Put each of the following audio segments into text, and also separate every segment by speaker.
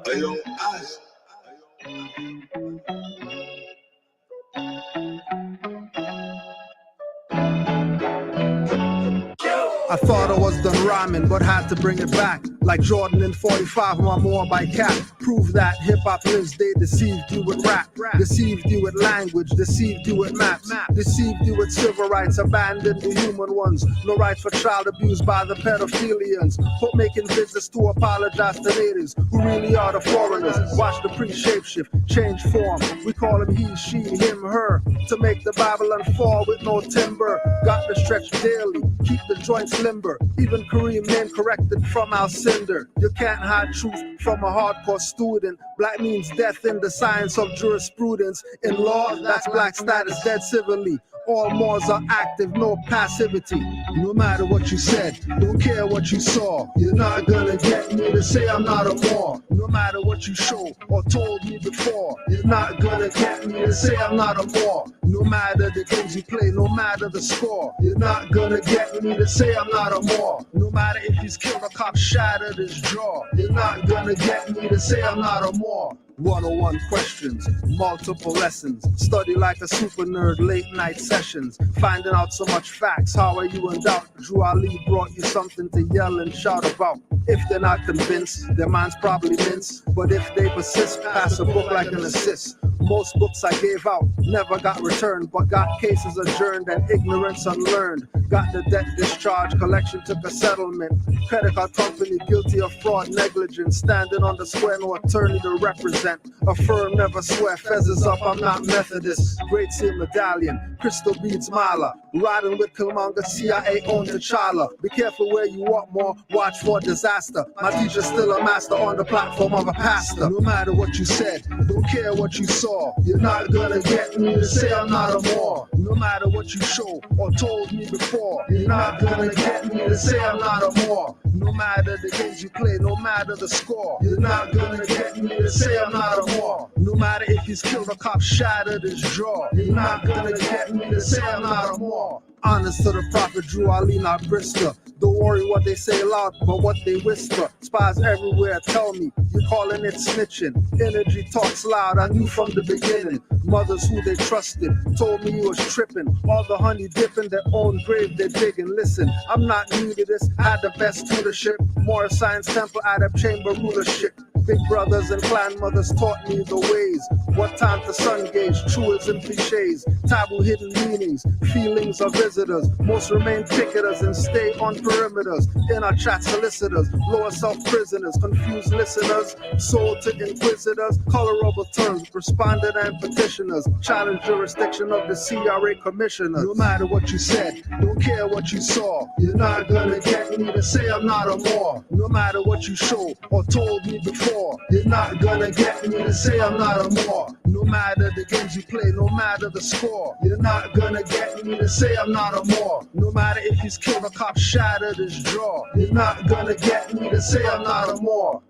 Speaker 1: Ayo, eyes.
Speaker 2: I thought I was done rhyming, but had to bring it back. Like Jordan in 45, I'm more by cat. Prove that hip-hop lives, they deceived you with rap. Deceived you with language, deceived you with maps. Deceived you with civil rights, abandoned the human ones. No right for child abuse by the pedophilians. But making visits to apologize to natives who really are the foreigners. Watch the pre-shapeshift, change form. We call him he, she, him, her. To make the Babylon fall with no timber. Got to stretch daily, keep the joints limber. Even Kareem men corrected from our cinder. You can't hide truth from a hardcore student. Black means death in the science of jurisprudence. In law, that's black status dead civilly. All Moors are active, no passivity. No matter what you said, don't care what you saw. You're not gonna get me to say I'm not a Moor. No matter what you show or told me before, you're not gonna get me to say I'm not a Moor. No matter the games you play, no matter the score, you're not gonna get me to say I'm not a Moor. No matter if he's killed a cop, shattered his jaw, you're not gonna get me to say I'm not a Moor. 101 questions, multiple lessons. Study like a super nerd, late night sessions. Finding out so much facts, how are you in doubt? Drew Ali brought you something to yell and shout about. If they're not convinced, their minds probably mince. But if they persist, pass a book like an assist. Most books I gave out never got returned, but got cases adjourned and ignorance unlearned. Got the debt discharged, collection took a settlement. Credit card company guilty of fraud, negligence. Standing on the square, no attorney to represent. A firm never swear, fezzes up, I'm not Methodist. Great Seal Medallion, crystal beads mala. Riding with Killmonger, CIA owned T'Challa. Be careful where you walk more, watch for disaster. My teacher's still a master on the platform of a pastor. No matter what you said, don't care what you saw, you're not gonna get me to say I'm not a Moor. No matter what you show or told me before, you're not gonna get me to say I'm not a Moor. No matter the games you play, no matter the score, you're not gonna get me to say I'm not a Moor. No matter if he's killed a cop, shattered his jaw, you're not gonna get me to say I'm not a Moor. Honest to the prophet, Drew Ali, not Brister. Don't worry what they say loud, but what they whisper. Spies everywhere tell me, you're calling it snitching. Energy talks loud, I knew from the beginning. Mothers who they trusted told me you was tripping. All the honey dipping, their own grave they're digging. Listen, I'm not new to this, I had the best tutorship. Moorish Science Temple, Adab Chamber rulership. Big brothers and clan mothers taught me the ways. What time to sun gauge, truism cliches, taboo hidden meanings, feelings of visitors. Most remain picketers and stay on perimeters. In our chat solicitors, lower self prisoners, confused listeners, sold to inquisitors, colorable terms, respondent and petitioners, challenge jurisdiction of the CRA commissioners. No matter what you said, don't care what you saw, you're not gonna get me to say I'm not a Moor. No matter what you show or told me before, you're not gonna get me to say I'm not a Moor. No matter the games you play, no matter the score, you're not gonna get me to say I'm not a Moor. No matter if he's killed a cop, shattered his jaw, you're not gonna get me to say I'm not a Moor.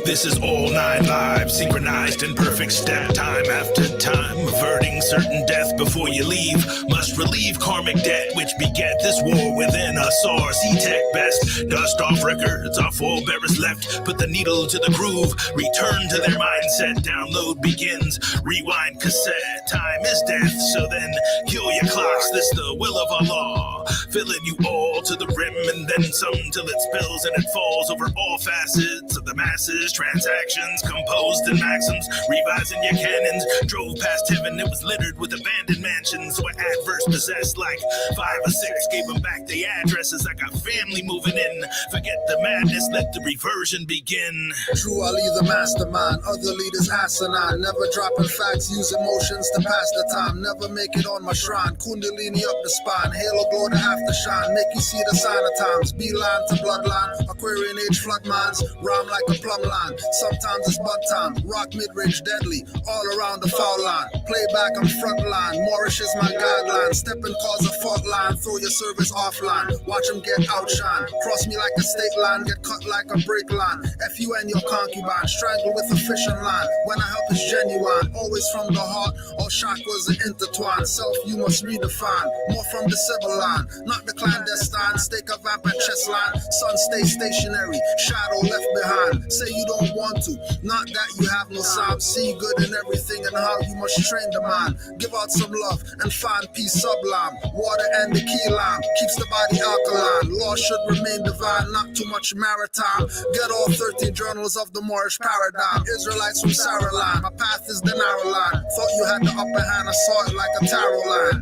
Speaker 3: This is all 9 live, synchronized in perfect step, time after time, averting certain death before you leave. Must relieve karmic debt, which beget this war within us. Or C-Tech best, dust off records, our forebearers left. Put the needle to the groove, return to their mindset. Download begins, rewind cassette. Time is death, so then kill your clocks. This the will of Allah. filling you all to the rim and then some till it spills and it falls over all facets of the masses. Transactions composed in maxims, revising your cannons. Drove past heaven, it was littered with abandoned mansions where adverse possessed like 5 or 6. Gave them back the addresses. I got family moving in. Forget the madness, let the reversion begin.
Speaker 2: True Ali the mastermind, other leaders asinine. Never dropping facts, use emotions to pass the time. Never make it on my shrine. Kundalini up the spine, halo glow to aftershine. Make you see the sign of times. Beeline to bloodline, Aquarian age flood mines. Rhyme like a plumb line. Sometimes it's bud time. Rock mid-range deadly, all around the foul line. Playback on front line. Moorish is my guideline. Step and cause a fault line. Throw your service offline. Watch them get outshine. Cross me like a state line. Get cut like a break line. F you and your concubine. Strangle with a fishing line. When I help is genuine. Always from the heart. All chakras are intertwined. Self you must redefine. More from the civil line. Not the clandestine. Stake a vamp at chest line. Sun stay stationary. Shadow left behind. Say you don't want to. Not that you have no sign. See good in everything and how you must train the mind. Give out some love and find peace sublime. Water and the key lime keeps the body alkaline. Law should remain divine, not too much maritime. Get all 13 journals of the Moorish paradigm. Israelites from Saraline. My path is the narrow line. Thought you had the upper hand, I saw it like a tarot line.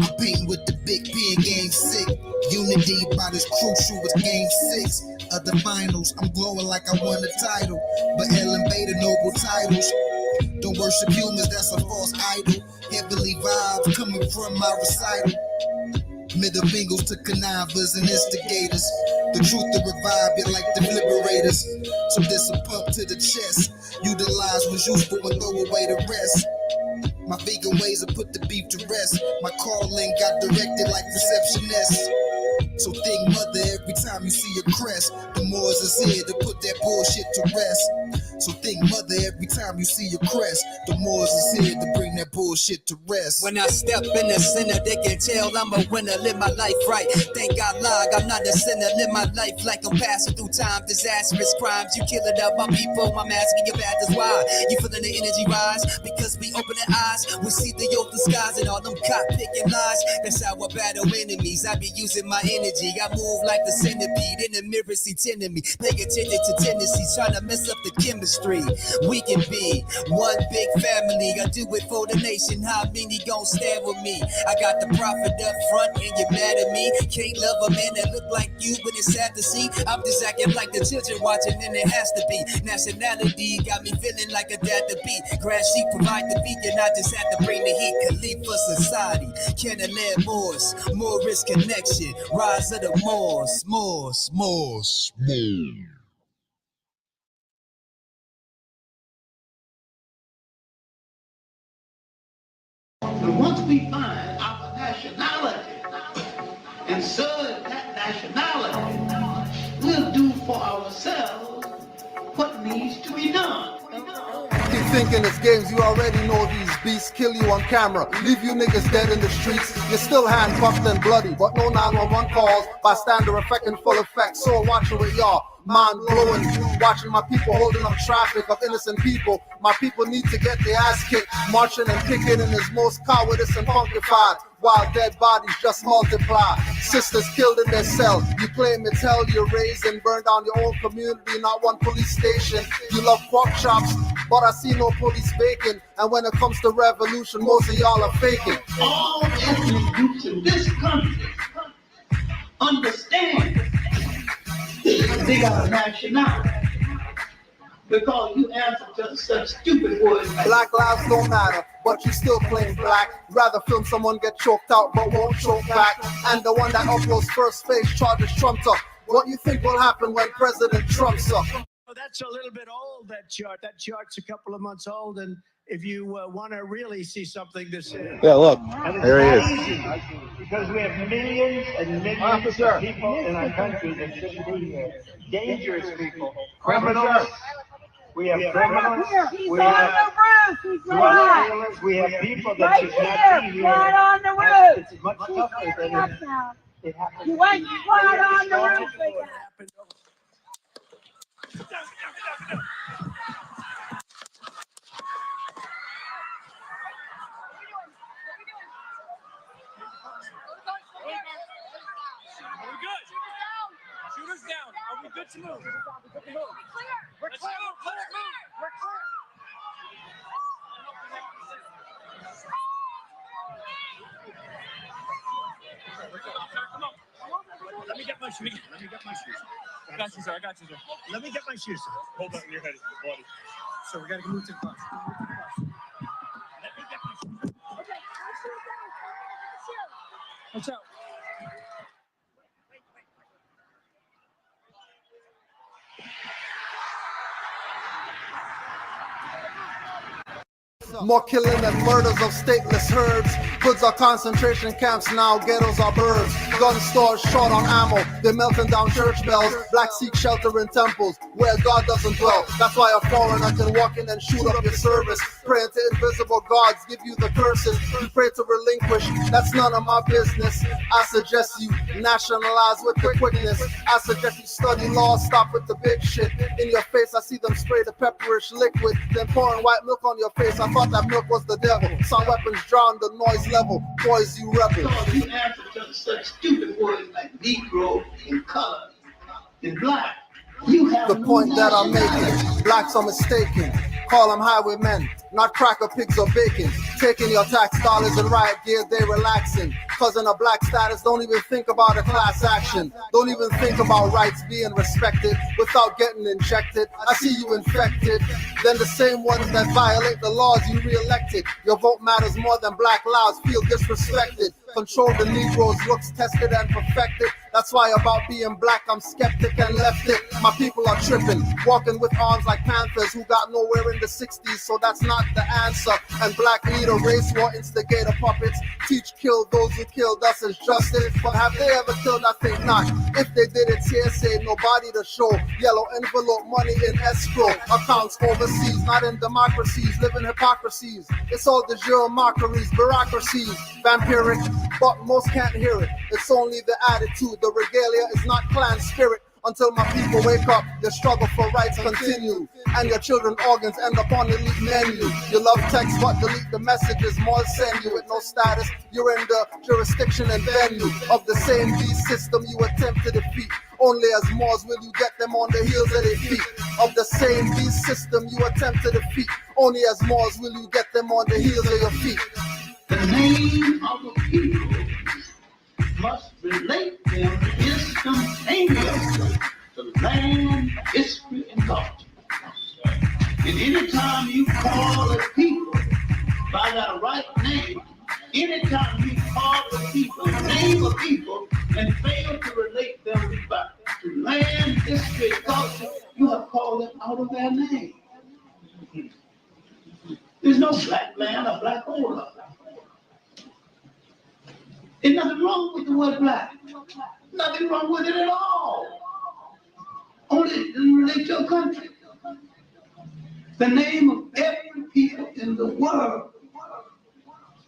Speaker 1: I'm beating with the big P in game 6. Unity about as crucial as game 6 of the finals. I'm glowing like I won the title, but Ellen Beta noble titles. Don't worship humans, that's a false idol. Heavenly vibes coming from my recital. Middle fingers to connivers and instigators. The truth to revive you like the liberators. So this a pump to the chest. Utilize what's useful and throw away the rest. My vegan ways have put the beef to rest. My calling got directed like receptionist. So think mother every time you see a crest. The Moors is here to put that bullshit to rest. So think mother every time you see a crest. The Moors is here to bring that bullshit to rest.
Speaker 4: When I step in the center, they can tell I'm a winner, live my life right. Thank God, I'm not a sinner, live my life like I'm passing through time. Disastrous crimes, you killing up my people. I'm asking your bad, that's why you feeling the energy rise. Because we open the eyes, we see the open skies and all them cop picking lies. That's how I battle enemies. I be using my energy. I move like the centipede in the mirror, see tending me. Pay attention to tendencies, trying to mess up the chemistry. We can be one big family. I do it for the nation. How many gon' stand with me? I got the prophet up front and you're mad at me. Can't love a man that look like you, but it's sad to see. I'm just acting like the children watching and it has to be. Nationality got me feeling like a dad to beat. Grass sheep provide the beat and I just had to bring the heat. Khalifa society, Canaanland Moors, Moorish connection, rise of the Moors, Moors, Moors, Moors.
Speaker 5: And once we find our nationality and serve that nationality, we'll do for ourselves what needs to be done.
Speaker 2: Keep thinking it's games, you already know these beasts kill you on camera, leave you niggas dead in the streets. You're still handcuffed and bloody, but no 911 calls. Bystander effect in full effect, so watching with y'all. Mind blowing, watching my people holding up traffic of innocent people. My people need to get their ass kicked. Marching and kicking in is most cowardice and funkified, while dead bodies just multiply. Sisters killed in their cell. You claim it's hell, you raised and burned down your own community, not one police station. You love pork chops, but I see no police bacon. And when it comes to revolution, most of y'all are faking.
Speaker 5: All ethnic groups in this country understand they got a nationality. Because you answer to such stupid words like
Speaker 2: Black lives don't matter, but you still claim black. Rather film someone get choked out, but won't choke back. And the one that uploads first face charges trumped up. What you think will happen when President Trump's up?
Speaker 6: That's a little bit old, that chart. That chart's a couple of months old, and if you want to really see something to say.
Speaker 7: Yeah, look, there he is.
Speaker 8: Easy, because we have millions and millions of people in our country that shouldn't be here. Dangerous people, criminals. We have criminals. We have drug dealers. We have people that should not be here.
Speaker 9: On the roof.
Speaker 8: It's much tougher than it happens.
Speaker 9: You went flat on the roof again.
Speaker 7: Let's move. We're clear. We're clear. We're clear. Let me get my shoes. I got you, sir. Let me get my shoes, sir. Hold on, your head is bloody. So we gotta move to the bus. Let me get my shoes. Okay, watch out.
Speaker 2: More killing and murders of stateless herds. Hoods are concentration camps now, ghettos are birds. Gun stores short on ammo, they're melting down church bells. Blacks seek shelter in temples where God doesn't dwell. That's why a foreigner can walk in and shoot up your service. Praying to invisible gods, give you the curses. You pray to relinquish, that's none of my business. I suggest you nationalize with the quickness. I suggest you study law, stop with the big shit. In your face, I see them spray the pepperish liquid, then pouring white milk on your face. I thought that milk was the devil. Some weapons drown the noise level. Boys, you rebels.
Speaker 5: So you answer to such stupid words like Negro and color and black. You have
Speaker 2: the point that I'm making. Blacks are mistaken. Call them highwaymen, not cracker pigs or bacon. Taking your tax dollars and riot gear, they relaxing. Cause in a black status, don't even think about a class action. Don't even think about rights being respected without getting injected. I see you infected. Then the same ones that violate the laws you re-elected. Your vote matters more than black lives, feel disrespected. Control the Negroes, looks tested and perfected. That's why about being black, I'm skeptic and left it. My people are tripping, walking with arms like panthers who got nowhere in the 60s, so that's not the answer. And black leader, race war instigator puppets, teach kill those who killed us as justice. But have they ever killed? I think not. If they did, it's hearsay, nobody to show. Yellow envelope, money in escrow, accounts overseas, not in democracies, living hypocrisies. It's all de jure mockeries, bureaucracies, vampiric, but most can't hear it. It's only the attitude. The regalia is not clan spirit. Until my people wake up, the struggle for rights continue. And your children's organs end up on the elite menu. You love text, but delete the messages. More send you with no status. You're in the jurisdiction and venue of the same beast system you attempt to defeat. Only as Moors will you get them on the heels of their feet. Of the same beast system you attempt to defeat. Only as Moors will you get them on the heels of your feet.
Speaker 5: The name of the people must relate them instantaneously to land, history, and culture. And anytime you call a people by that right name, anytime you call the people, name a people, and fail to relate them back to land, history, and culture, you have called them out of their name. There's no black land or black order. There's nothing wrong with the word black. Nothing wrong with it at all. Only relate to a country. The name of every people in the world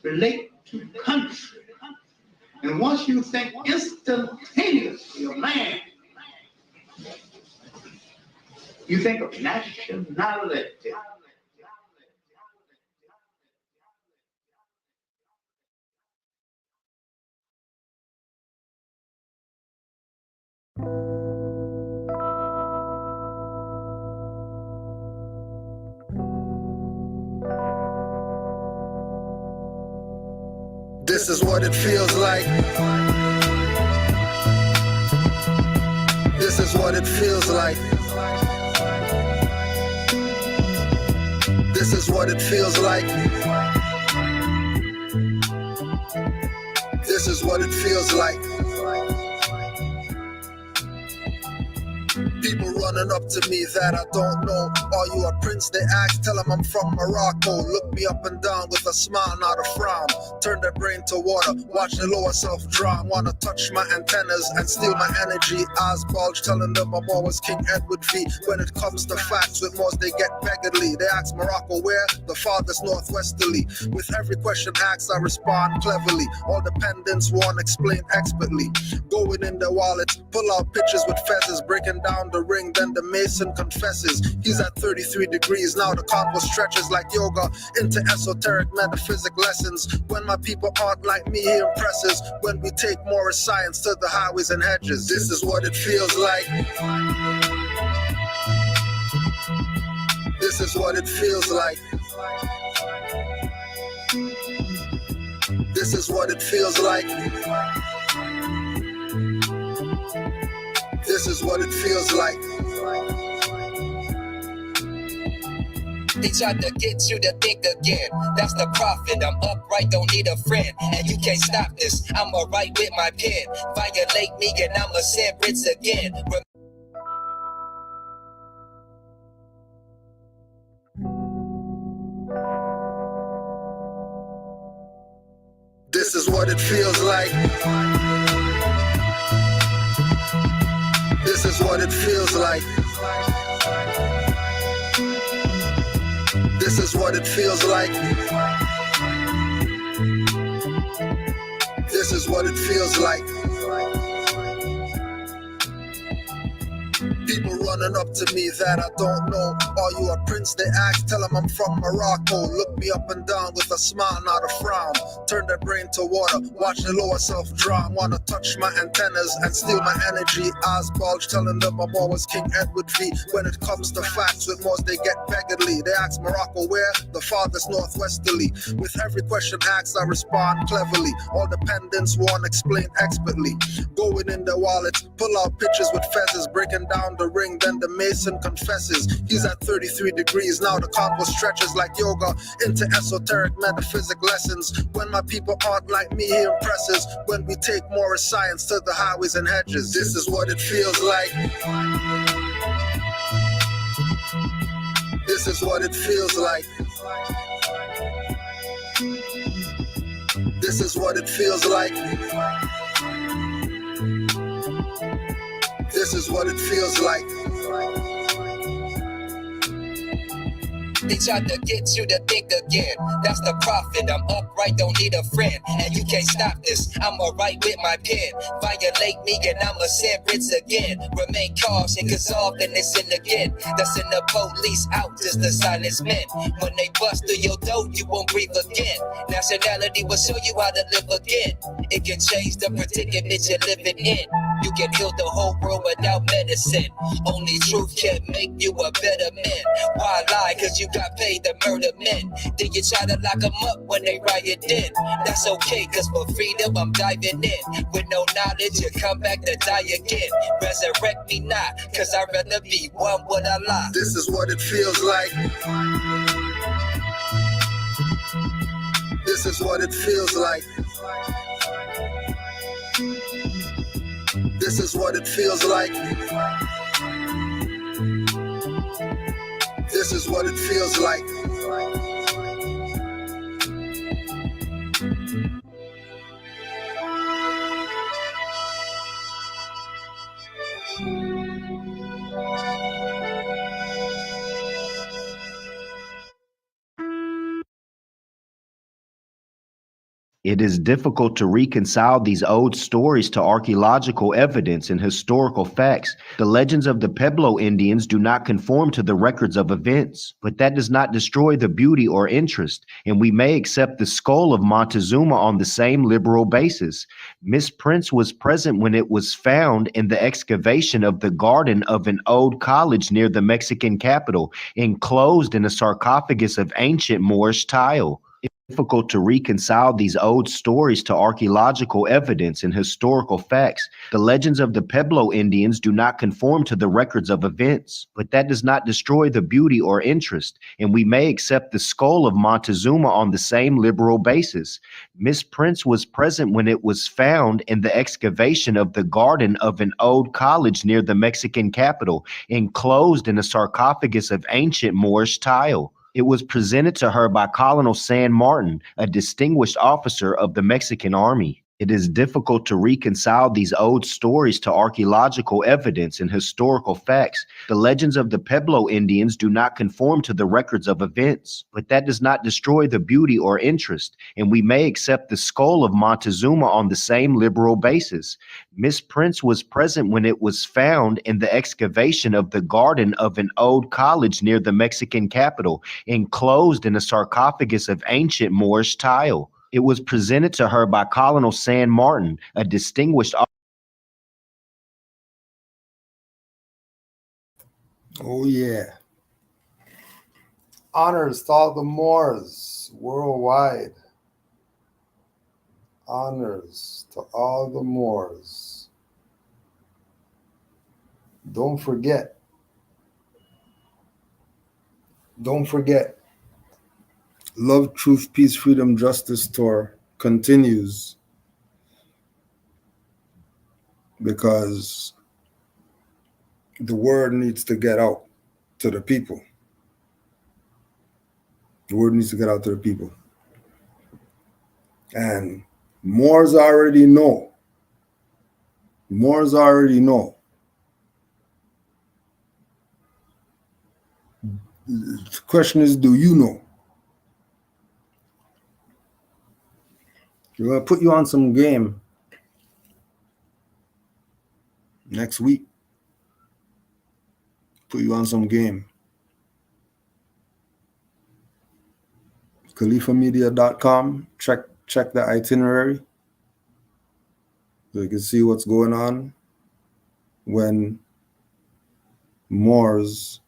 Speaker 5: relate to country. And once you think instantaneously of land, you think of nationality.
Speaker 2: This is what it feels like. This is what it feels like. This is what it feels like. This is what it feels like. People running up to me that I don't know. Are you a prince? They ask, tell them I'm from Morocco. Look me up and down with a smile, not a frown. Turn their brain to water, watch the lower self drown. Wanna touch my antennas and steal my energy. Eyes bulge, telling them I'm always King Edward V. When it comes to facts, with Moors they get beggarly. They ask Morocco where? The farthest northwesterly. With every question asked, I respond cleverly. All dependents won't explain expertly. Going in their wallets, pull out pictures with feathers, breaking down the ring, then the mason confesses. He's at 33 degrees, now the convo stretches like yoga into esoteric metaphysic lessons. When my people aren't like me, he impresses. When we take Moorish science to the highways and hedges, this is what it feels like. This is what it feels like. This is what it feels like. This is what it feels like.
Speaker 4: They tried to get you to think again. That's the prophet. I'm upright, don't need a friend. And you can't stop this. I'ma write with my pen. Violate me and I'ma send Brits again.
Speaker 2: This is what it feels like. This is what it feels like. This is what it feels like. This is what it feels like. People running up to me that I don't know. Are you a prince? They ask, tell them I'm from Morocco. Look me up and down with a smile, not a frown. Turn their brain to water, watch the lower self drown. Wanna touch my antennas and steal my energy. Eyes bulge, telling them I'm always King Edward V. When it comes to facts with most, they get beggarly. They ask Morocco where? The farthest northwesterly. With every question asked, I respond cleverly. All dependents won't explain expertly. Going in their wallets, pull out pictures with feathers, breaking down the ring, then the mason confesses. He's at 33 degrees, now the convo stretches like yoga into esoteric metaphysic lessons. When my people aren't like me, he impresses. When we take Moorish science to the highways and hedges. This is what it feels like. This is what it feels like. This is what it feels like. This is what it feels like.
Speaker 4: They tried to get you to think again. That's the prophet. I'm upright, don't need a friend. And you can't stop this. I'ma write with my pen. Violate me and I'ma send Brits again. Remain caution, cause often they sin again. That's in the police out, just the silence men. When they bust through your door, you won't breathe again. Nationality will show you how to live again. It can change the predicament you're living in. You can heal the whole world without medicine. Only truth can make you a better man. Why lie? Cause you got paid to murder men. Then you try to lock them up when they riot in. That's okay, cause for freedom I'm diving in. With no knowledge you come back to die again. Resurrect me not, cause I'd rather be one with Allah.
Speaker 2: This is what it feels like. This is what it feels like. This is what it feels like. This is what it feels like.
Speaker 10: It is difficult to reconcile these old stories to archaeological evidence and historical facts. The legends of the Pueblo Indians do not conform to the records of events, but that does not destroy the beauty or interest, and we may accept the skull of Montezuma on the same liberal basis. Miss Prince was present when it was found in the excavation of the garden of an old college near the Mexican capital, enclosed in a sarcophagus of ancient Moorish tile. Difficult to reconcile these old stories to archaeological evidence and historical facts. The legends of the Pueblo Indians do not conform to the records of events, but that does not destroy the beauty or interest, and we may accept the skull of Montezuma on the same liberal basis. Miss Prince was present when it was found in the excavation of the garden of an old college near the Mexican capital, enclosed in a sarcophagus of ancient Moorish tile. It was presented to her by Colonel San Martin, a distinguished officer of the Mexican Army. It is difficult to reconcile these old stories to archaeological evidence and historical facts. The legends of the Pueblo Indians do not conform to the records of events, but that does not destroy the beauty or interest, and we may accept the skull of Montezuma on the same liberal basis. Miss Prince was present when it was found in the excavation of the garden of an old college near the Mexican capital, enclosed in a sarcophagus of ancient Moorish tile. It was presented to her by Colonel San Martin, a distinguished officer.
Speaker 2: Oh, yeah. Honors to all the Moors worldwide. Honors to all the Moors. Don't forget. Love, Truth, Peace, Freedom, Justice Tour continues because the word needs to get out to the people. The word needs to get out to the people. And Moors already know. The question is, do you know? We're going to put you on some game next week. Put you on some game. khalifamedia.com. Check the itinerary so you can see what's going on when Moors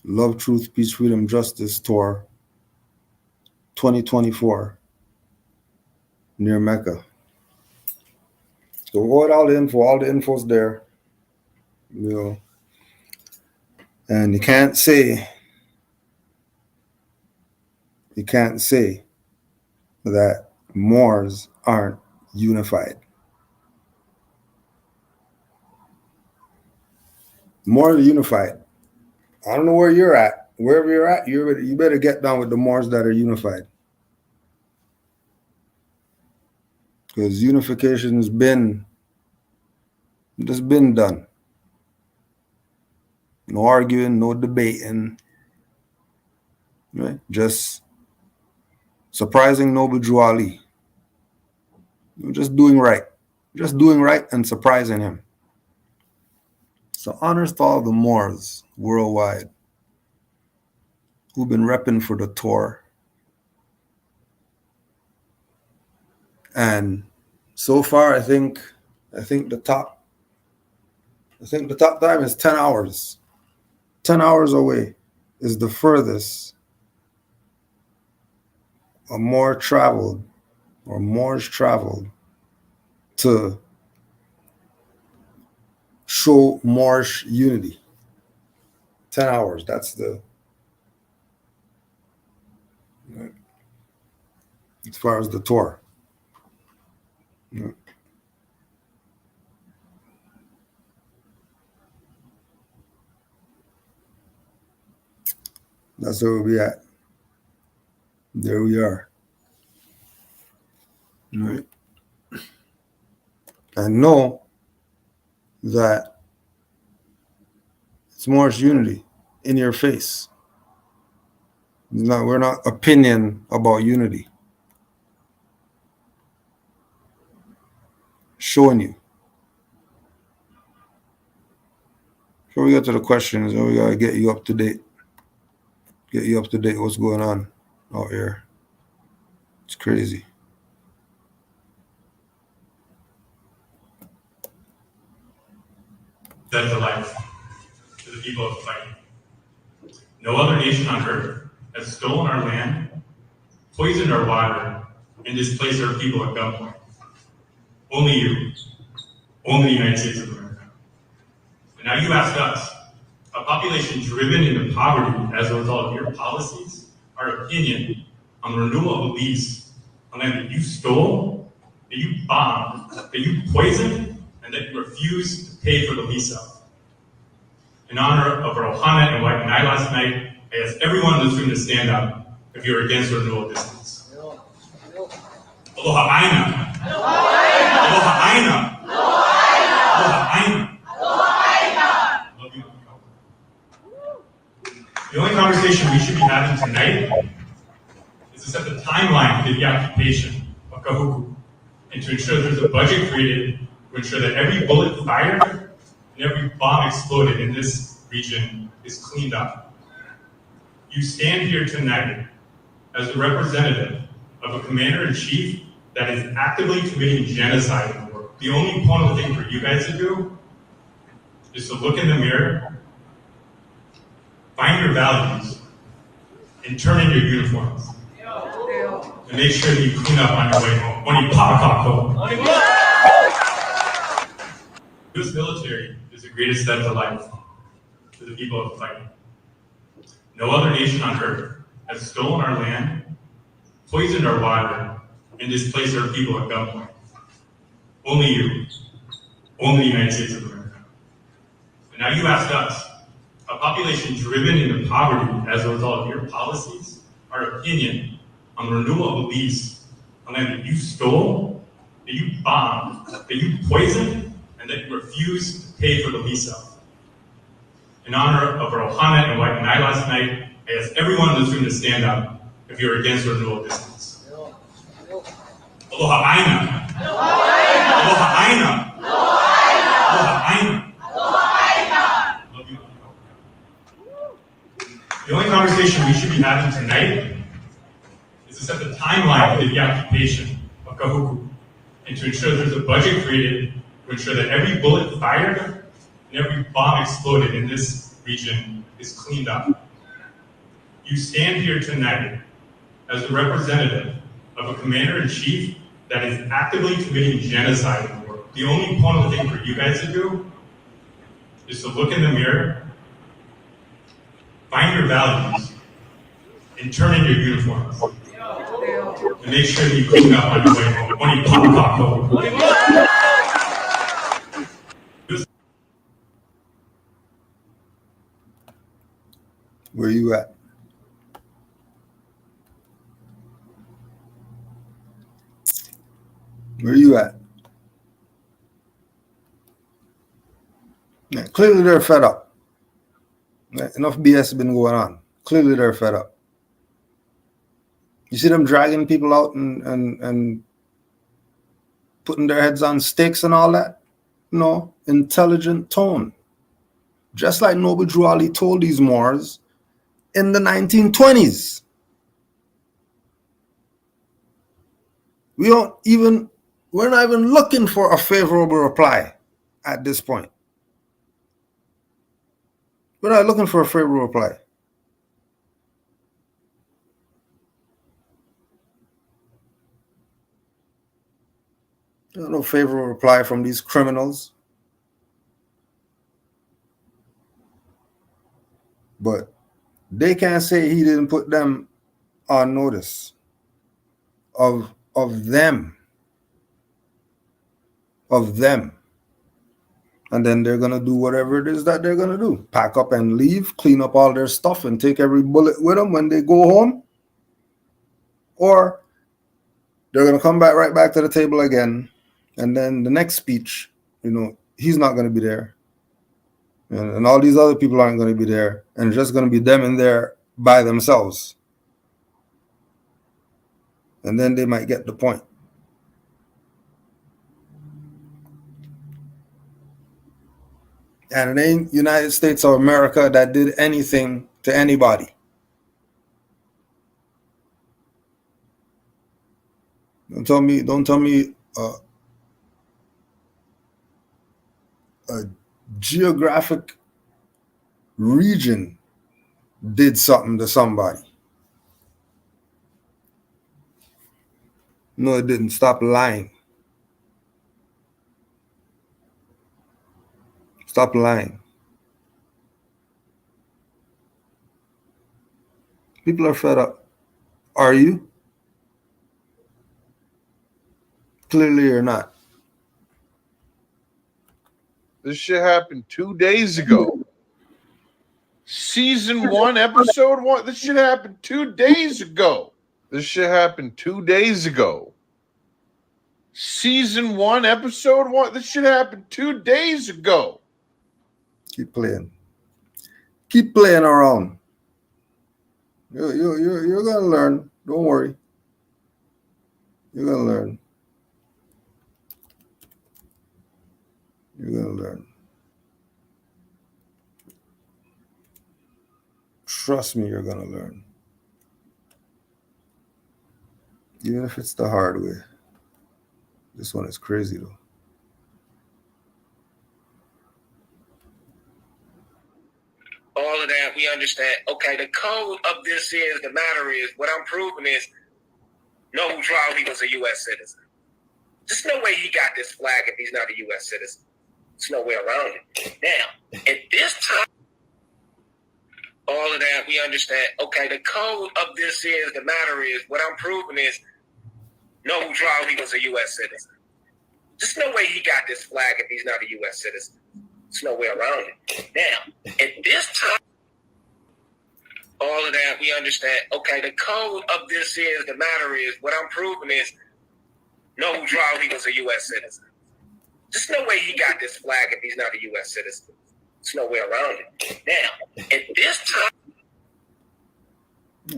Speaker 2: Love, Truth, Peace, Freedom, Justice Tour 2024 near Mecca. So go with all the info's there, you know. And you can't say that Moors aren't unified. Moors are unified. I don't know where you're at. Wherever you're at, you better get down with the Moors that are unified. Because unification has been done. No arguing, no debating, right? Just surprising Noble Drew Ali. Just doing right and surprising him. So honors to all the Moors worldwide who've been repping for the tour. And so far, I think the top time is 10 hours. 10 hours away is the furthest a Moorish traveled to show Moorish unity. 10 hours. That's as far as the tour. That's where we'll be at. There we are. All right. And know that it's Moorish unity in your face. We're not opinion about unity. Showing you. Before we get to the questions, we gotta get you up to date. What's going on out here. It's crazy.
Speaker 7: Death to life to the people of the fight. No other nation on earth has stolen our land, poisoned our water, and displaced our people at gunpoint. Only you. Only the United States of America. And now you ask us, a population driven into poverty as a result of your policies, our opinion on the renewal of a lease on land that you stole, that you bombed, that you poisoned, and that you refused to pay for the lease of. In honor of our Ohana and White night last night, I ask everyone in this room to stand up if you're against the renewal of this lease. Aloha Aina. Aloha Aina. Aloha Aina. Love you. The only conversation we should be having tonight is to set the timeline for the occupation of Kahuku and to ensure there's a budget created to ensure that every bullet fired and every bomb exploded in this region is cleaned up. You stand here tonight as the representative of a commander-in-chief that is actively committing genocide in the world. The only important thing for you guys to do is to look in the mirror Find your values and turn in your uniforms. And make sure that you clean up on your way home. When you pop home. The U.S. military is the greatest threat to life to the people of the fight. No other nation on earth has stolen our land, poisoned our water, and displaced our people at gunpoint. Only you. Only the United States of America. And now you ask us, a population driven into poverty as a result of your policies, our opinion on the renewal of a lease on land that you stole, that you bombed, that you poisoned, and that you refused to pay for the lease of. In honor of our Ohana and White night last night, I ask everyone in this room to stand up if you're against the renewal of this lease. Aloha aina. Aloha aina. Aloha aina. Love you. The only conversation we should be having tonight is to set the timeline for the occupation of Kahuku and to ensure there's a budget created to ensure that every bullet fired and every bomb exploded in this region is cleaned up. You stand here tonight as the representative of a commander-in-chief that is actively committing genocide in the world. The only important thing for you guys to do is to look in the mirror, find your values, and turn in your uniforms. And make sure that you clean up on your way home. When you pop home.
Speaker 2: Where you at? Where you at? Yeah, clearly they're fed up. Yeah, enough BS has been going on. Clearly they're fed up. You see them dragging people out and putting their heads on stakes and all that? No, intelligent tone. Just like Noble Drew Ali told these Moors in the 1920s. We're not even looking for a favorable reply at this point. We're not looking for a favorable reply. There's no favorable reply from these criminals. But they can't say he didn't put them on notice of them. And then they're going to do whatever it is that they're going to do. Pack up and leave, clean up all their stuff, and take every bullet with them when they go home. Or they're going to come back right back to the table again. And then the next speech, he's not going to be there. And all these other people aren't going to be there. And it's just going to be them in there by themselves. And then they might get the point. And it ain't United States of America that did anything to anybody. Don't tell me a geographic region did something to somebody. No, it didn't. Stop lying. Stop lying. People are fed up. Are you? Clearly you're not.
Speaker 11: This shit happened 2 days ago. Season 1, episode 1. This shit happened 2 days ago. This shit happened 2 days ago. Season 1, episode 1. This shit happened 2 days ago.
Speaker 2: Keep playing. Keep playing around. You're gonna learn. Don't worry. You're gonna learn. You're gonna learn. Trust me, you're gonna learn. Even if it's the hard way. This one is crazy though.
Speaker 12: all of that, we understand. Okay, the code of this is, the matter is, what I'm proving is, no trial, he was a U.S. citizen. There's no way he got this flag if he's not a U.S. citizen. There's no way around it. Now, at this time, all of that, we understand. Okay, the code of this is, the matter is, what I'm proving is, no trial, he was a U.S. citizen. There's no way he got this flag if he's not a U.S. citizen. There's no way around it. Now, at this time, all of that, we understand. Okay, the code of this is, the matter is, what I'm proving is, no trial, he was a U.S. citizen. There's no way he got this flag if he's not a U.S. citizen. There's no way around it. Now, at this time,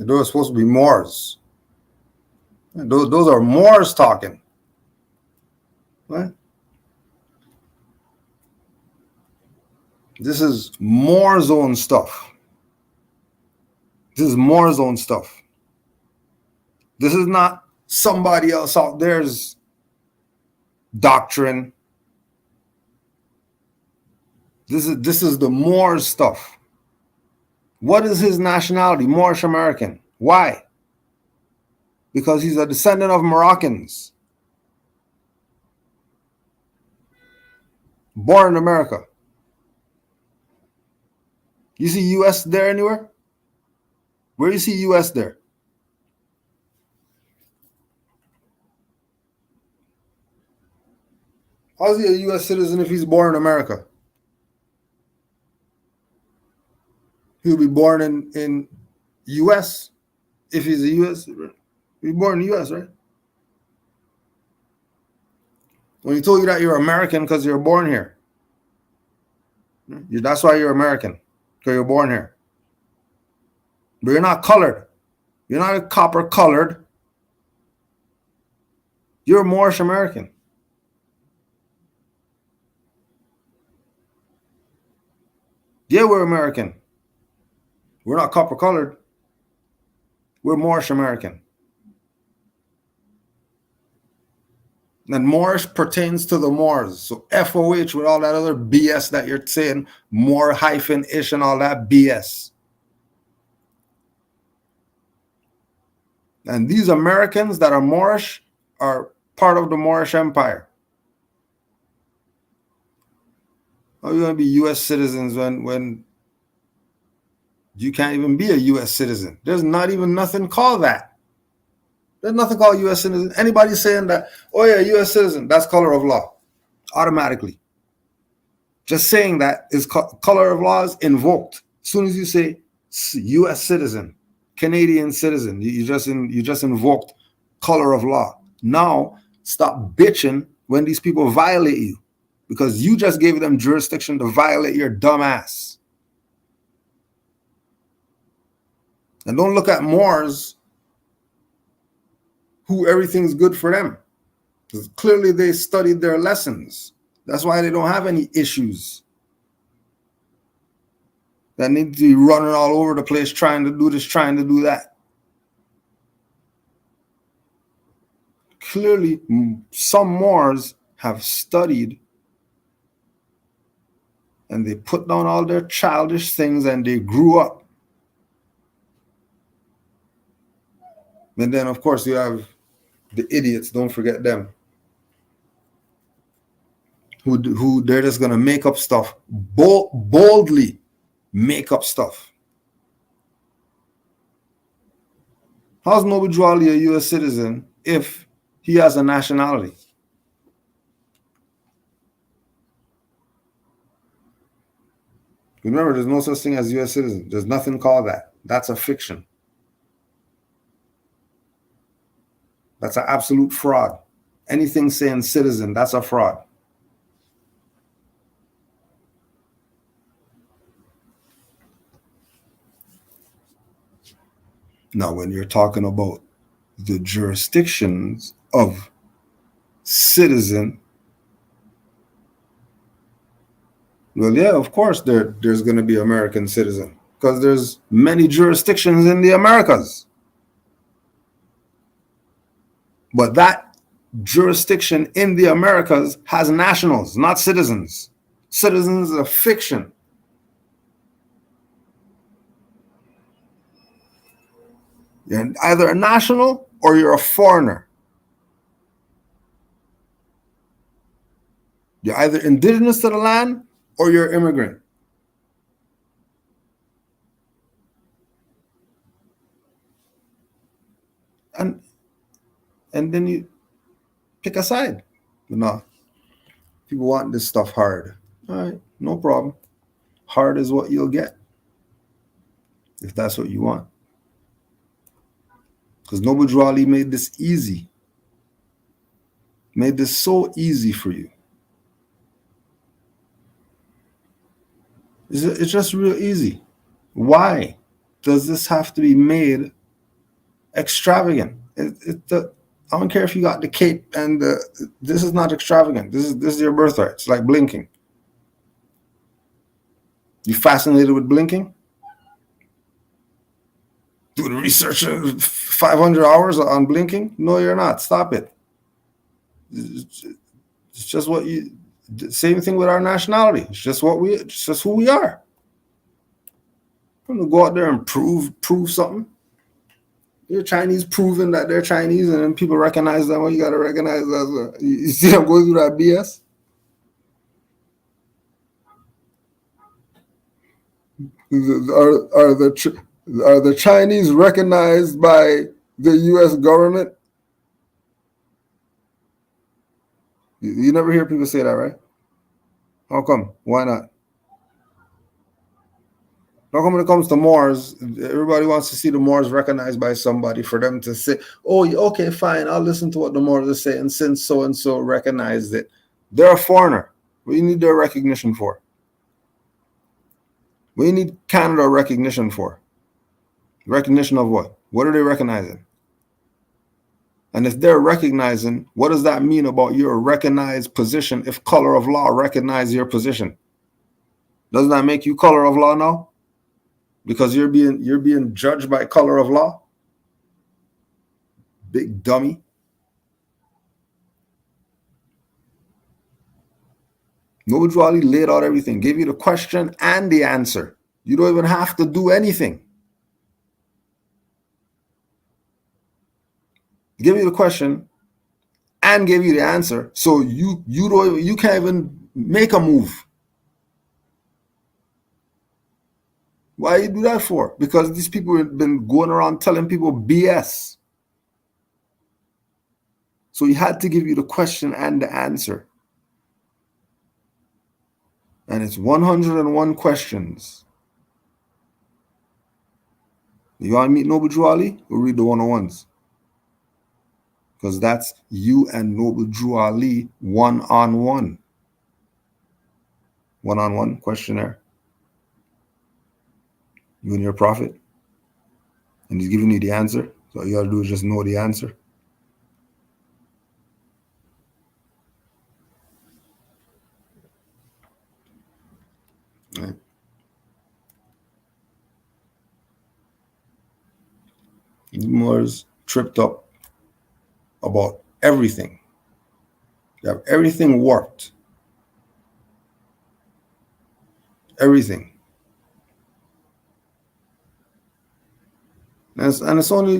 Speaker 13: those are supposed to be Moors. Those are Moors talking. Right? This is Moor zone stuff. This is Moor zone stuff. This is not somebody else out there's doctrine. This is the Moor stuff. What is his nationality? Moorish American. Why? Because he's a descendant of Moroccans. Born in America. You see U.S. there anywhere? Where you see U.S. there? How's he a U.S. citizen if he's born in America? He'll be born in U.S. if he's a U.S. He's born in the U.S., right? When he told you that you're American because you're born here. That's why you're American, because you're born here. But you're not colored. You're not a copper colored. You're a Moorish American. Yeah, we're American. We're not copper colored. We're Moorish American. And Moorish pertains to the Moors. So FOH with all that other BS that you're saying, Moor hyphen-ish and all that BS. And these Americans that are Moorish are part of the Moorish Empire. How are you going to be U.S. citizens when you can't even be a U.S. citizen? There's not even nothing called that. There's nothing called U.S. citizen. Anybody saying that, oh yeah, U.S. citizen, that's color of law, automatically. Just saying that is color of law is invoked. As soon as you say U.S. citizen, Canadian citizen, you just invoked color of law. Now stop bitching when these people violate you, because you just gave them jurisdiction to violate your dumb ass. And don't look at Moors who everything's good for them. Because clearly they studied their lessons. That's why they don't have any issues. That need to be running all over the place trying to do this, trying to do that. Clearly, some Moors have studied and they put down all their childish things and they grew up. And then, of course, you have the idiots, don't forget them, who they're just going to make up stuff, boldly make up stuff. How's Noble Jawali a U.S. citizen if he has a nationality? Remember, there's no such thing as U.S. citizen. There's nothing called that. That's a fiction. That's an absolute fraud. Anything saying citizen, that's a fraud. Now, when you're talking about the jurisdictions of citizen, well, yeah, of course there's going to be American citizen, because there's many jurisdictions in the Americas. But that jurisdiction in the Americas has nationals, not citizens. Citizens is a fiction. You're either a national or you're a foreigner. You're either indigenous to the land or you're immigrant. And then you pick a side. No, people want this stuff hard. All right, no problem. Hard is what you'll get if that's what you want. Because Noble Drew Ali made this easy. Made this so easy for you. It's just real easy. Why does this have to be made extravagant? I don't care if you got the cape and this is not extravagant. This is your birthright. It's like blinking. You fascinated with blinking? Do the research 500 hours on blinking? No, you're not. Stop it. It's just what you. Same thing with our nationality. It's just it's just who we are. I'm gonna go out there and prove something. You're Chinese proving that they're Chinese, and then people recognize them. Well, you gotta recognize that. You see them going through that BS. Are the Chinese recognized by the U.S. government? You never hear people say that, right? How come? Why not? How come when it comes to Moors, everybody wants to see the Moors recognized by somebody for them to say, oh, okay, fine, I'll listen to what the Moors are saying since so-and-so recognized it. They're a foreigner. What do you need their recognition for? What do you need Canada recognition for? Recognition of what? What are they recognizing? And if they're recognizing, what does that mean about your recognized position if color of law recognize your position? Doesn't that make you color of law now? Because you're being judged by color of law? Big dummy. Noble Drew Ali laid out everything, gave you the question and the answer. You don't even have to do anything. Give you the question and gave you the answer, so you can't even make a move. Why you do that for? Because these people have been going around telling people BS. So he had to give you the question and the answer. And it's 101 questions. You want to meet Noble Drew Ali? We'll read the 101s. Because that's you and Noble Drew Ali one-on-one. One-on-one questionnaire. You and your prophet. And he's giving you the answer. So all you got to do is just know the answer. Right. Moors tripped up about everything. They have everything warped. Everything. And it's only,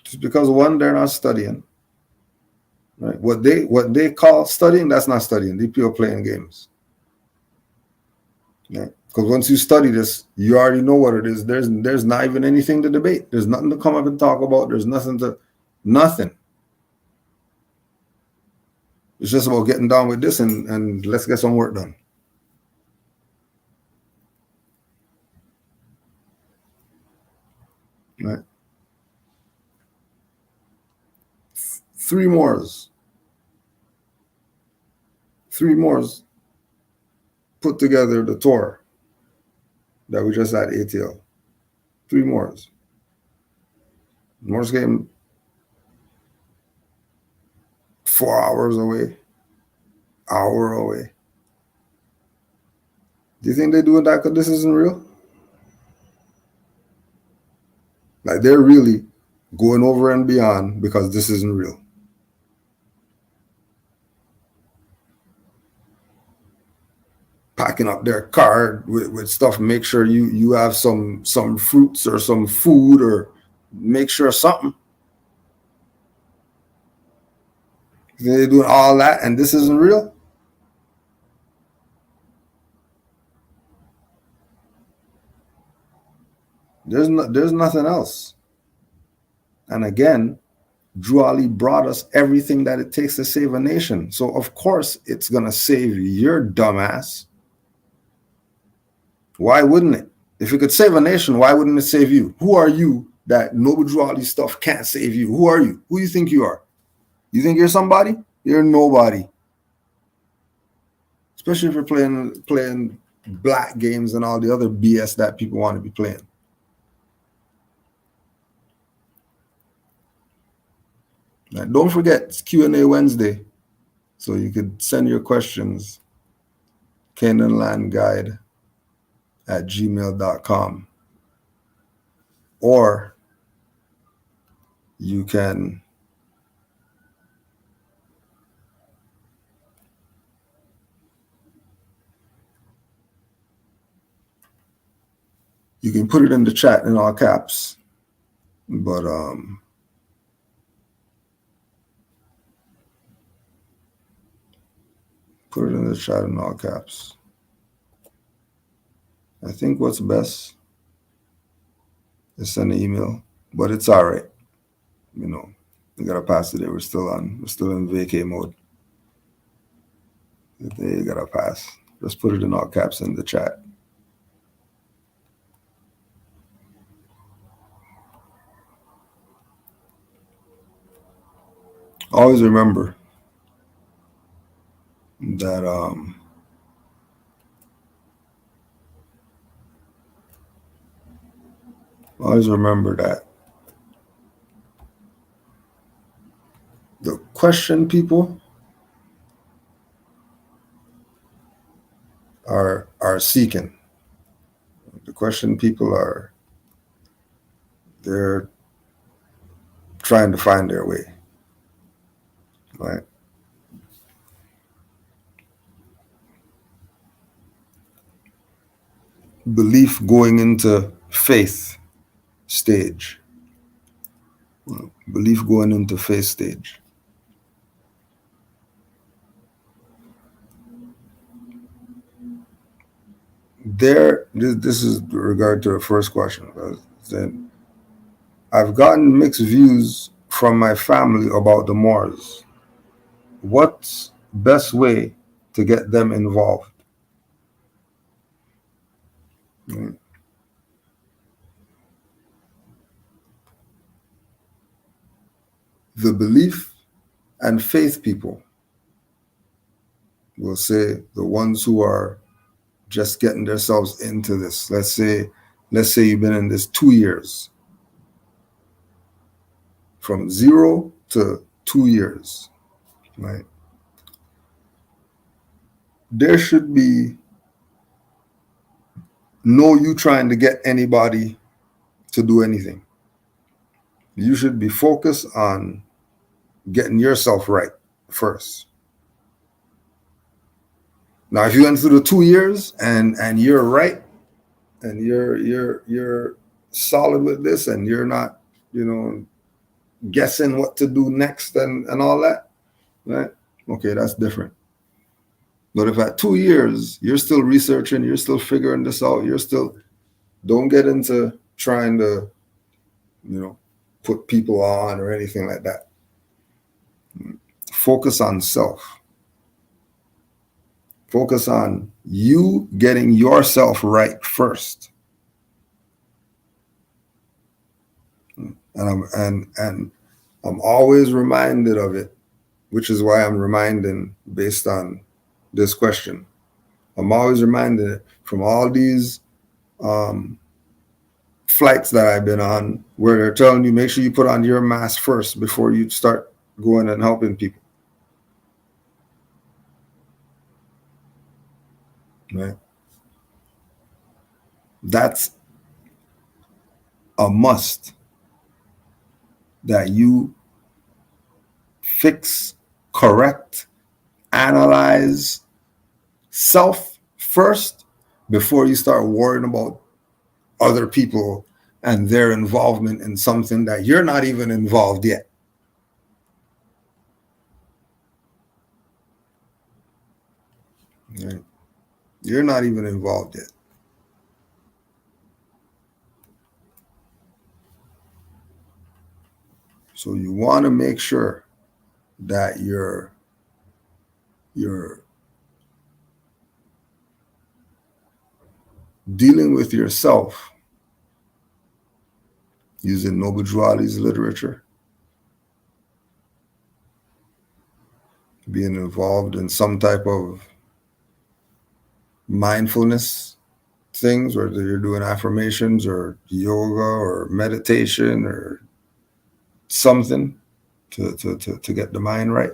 Speaker 13: just because one, they're not studying. Right? What they call studying, that's not studying. These people are playing games. Yeah. Because once you study this, you already know what it is. There's not even anything to debate. There's nothing to come up and talk about. There's nothing. It's just about getting down with this and let's get some work done. Right. 3 Moors put together the tour that we just had ATL. 3 Moors. Moors came 4 hours away, hour away. Do you think they're doing that because this isn't real? Like they're really going over and beyond because this isn't real. Packing up their car with stuff, make sure you have some fruits or some food or make sure something. They're doing all that and this isn't real? There's nothing else. And again, Drew Ali brought us everything that it takes to save a nation. So of course it's gonna save your dumbass. Why wouldn't it? If it could save a nation, why wouldn't it save you? Who are you that Noble Drew Ali stuff can't save you? Who are you? Who do you think you are? You think you're somebody? You're nobody. Especially if you're playing black games and all the other BS that people want to be playing. Now, don't forget, it's Q&A Wednesday. So you could send your questions, canaanlandguide@gmail.com. Or you can put it in the chat in all caps. But put it in the chat in all caps. I think what's best is send an email, but it's all right. You know, we gotta pass today. We're still in vacay mode. You gotta pass. Just put it in all caps in the chat. Always remember that the question people are seeking. The question people they're trying to find their way. Right? Belief going into faith stage. Belief going into faith stage. This is with regard to the first question. Then I've gotten mixed views from my family about the Moors. What's best way to get them involved? The belief and faith people will say the ones who are just getting themselves into this. Let's say you've been in this 2 years. From 0 to 2 years, right? There should be no you trying to get anybody to do anything. You should be focused on getting yourself right first. Now, if you went through the 2 years and you're right, and you're solid with this, and you're not, guessing what to do next and all that, right? Okay, that's different. But if at 2 years you're still researching, you're still figuring this out, don't get into trying to, put people on or anything like that. Focus on self. Focus on you getting yourself right first. And I'm always reminded of it, which is why I'm reminding based on this question. I'm always reminded from all these flights that I've been on where they're telling you, make sure you put on your mask first before you start going and helping people. Right? That's a must, that you fix, correct, analyze self first before you start worrying about other people and their involvement in something that you're not even involved yet. Right? You're not even involved yet. So you want to make sure that you're dealing with yourself using Noble Drew Ali's literature, being involved in some type of mindfulness things, whether you're doing affirmations or yoga or meditation or something to get the mind right.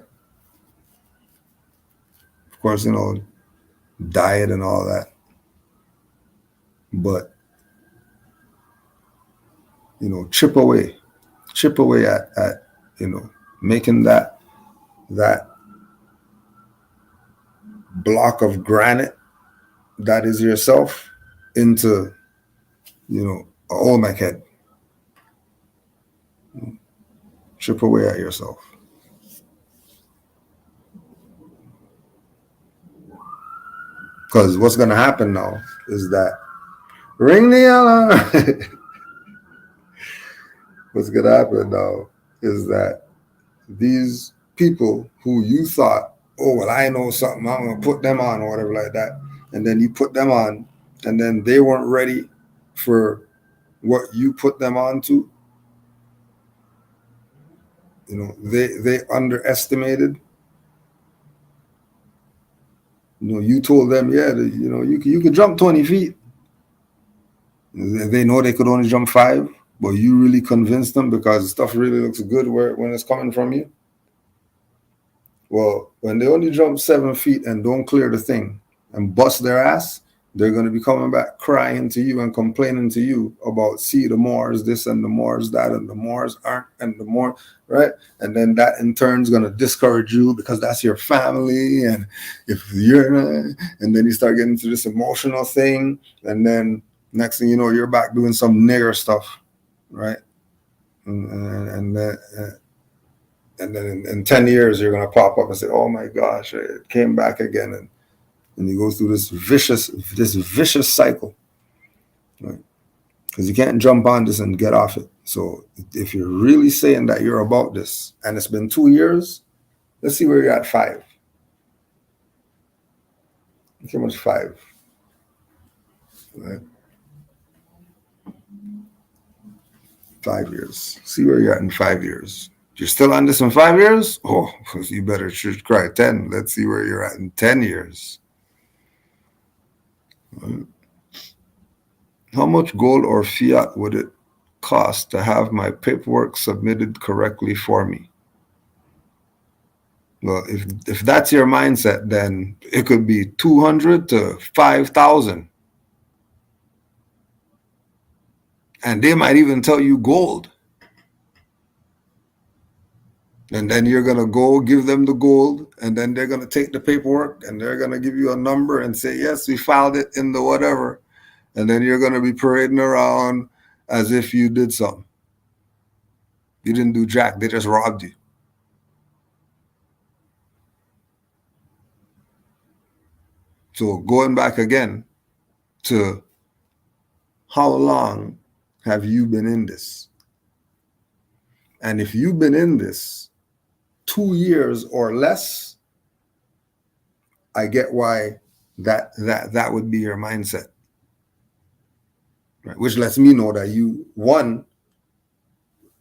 Speaker 13: Of course, diet and all that. But, chip away at making that block of granite that is yourself into, a Olmec head. Chip away at yourself. Because what's going to happen now is that ring the alarm. What's going to happen now is that these people who you thought, oh, well, I know something, I'm going to put them on or whatever like that. And then you put them on and then they weren't ready for what you put them on to. They underestimated. You told them, yeah, you could jump 20 feet. They know they could only jump 5, but you really convinced them because stuff really looks good when it's coming from you. Well, when they only jump 7 feet and don't clear the thing and bust their ass, they're going to be coming back crying to you and complaining to you about, see, the Moors this and the Moors that and the Moors aren't and the Moors, right? And then that in turn is going to discourage you because that's your family. And if you're, and then you start getting into this emotional thing. And then next thing you know, you're back doing some nigger stuff, right? And then in 10 years, you're going to pop up and say, oh my gosh, it came back again. And you go through this vicious cycle, right? Because you can't jump on this and get off it. So if you're really saying that you're about this and it's been 2 years, let's see where you're at 5. How much 5? Right? 5 years. See where you're at in 5 years. You're still on this in 5 years? Oh, you better try 10. Let's see where you're at in 10 years. Right? How much gold or fiat would it cost to have my paperwork submitted correctly for me? Well, if that's your mindset, then it could be 200 to 5,000. And they might even tell you gold. And then you're going to go give them the gold, and then they're going to take the paperwork and they're going to give you a number and say, yes, we filed it in the whatever. And then you're going to be parading around as if you did something. You didn't do jack. They just robbed you. So going back again to how long have you been in this? And if you've been in this 2 years or less, I get why that would be your mindset. Right? Which lets me know that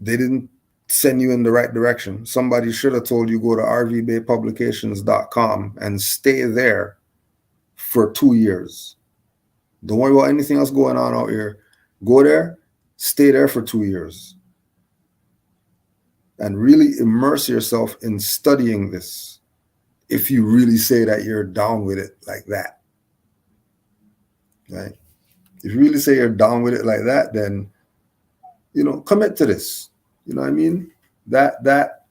Speaker 13: they didn't send you in the right direction. Somebody should have told you go to rvbaypublications.com and stay there for 2 years. Don't worry about anything else going on out here. Go there, stay there for 2 years. And really immerse yourself in studying this. If you really say that you're down with it like that. Right? If you really say you're down with it like that, then, commit to this. You know what I mean? That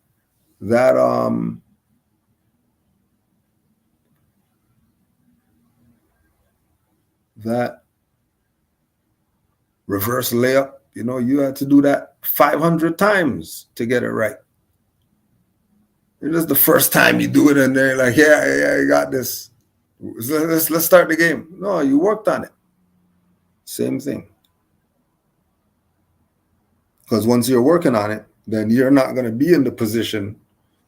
Speaker 13: reverse layup you know, you had to do that 500 times to get it right. It's just the first time you do it and they're like, yeah, you got this. So let's start the game. No, you worked on it. Same thing. Because once you're working on it, then you're not going to be in the position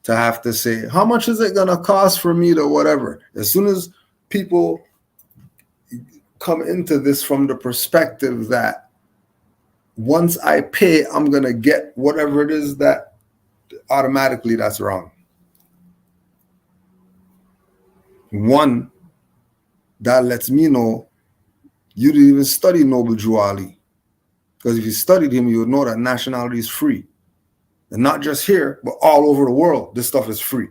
Speaker 13: to have to say, how much is it going to cost for me to whatever? As soon as people come into this from the perspective that once I pay, I'm going to get whatever it is, that automatically that's wrong. One, that lets me know you didn't even study Noble Drew Ali. Because if you studied him, you would know that nationality is free. And not just here, but all over the world, this stuff is free.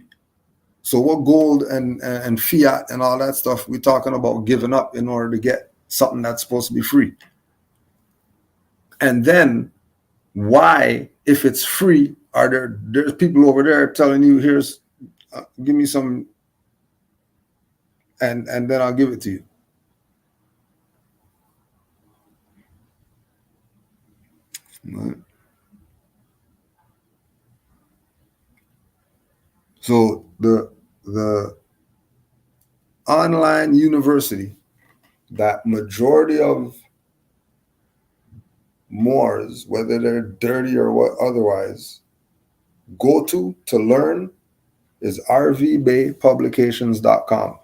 Speaker 13: So what gold and fiat and all that stuff, we're talking about giving up in order to get something that's supposed to be free. And then why, if it's free, are there's people over there telling you, here's, give me some, and then I'll give it to you. Right. So the online university that majority of Moors, whether they're dirty or what otherwise, go to learn is rvbaypublications.com.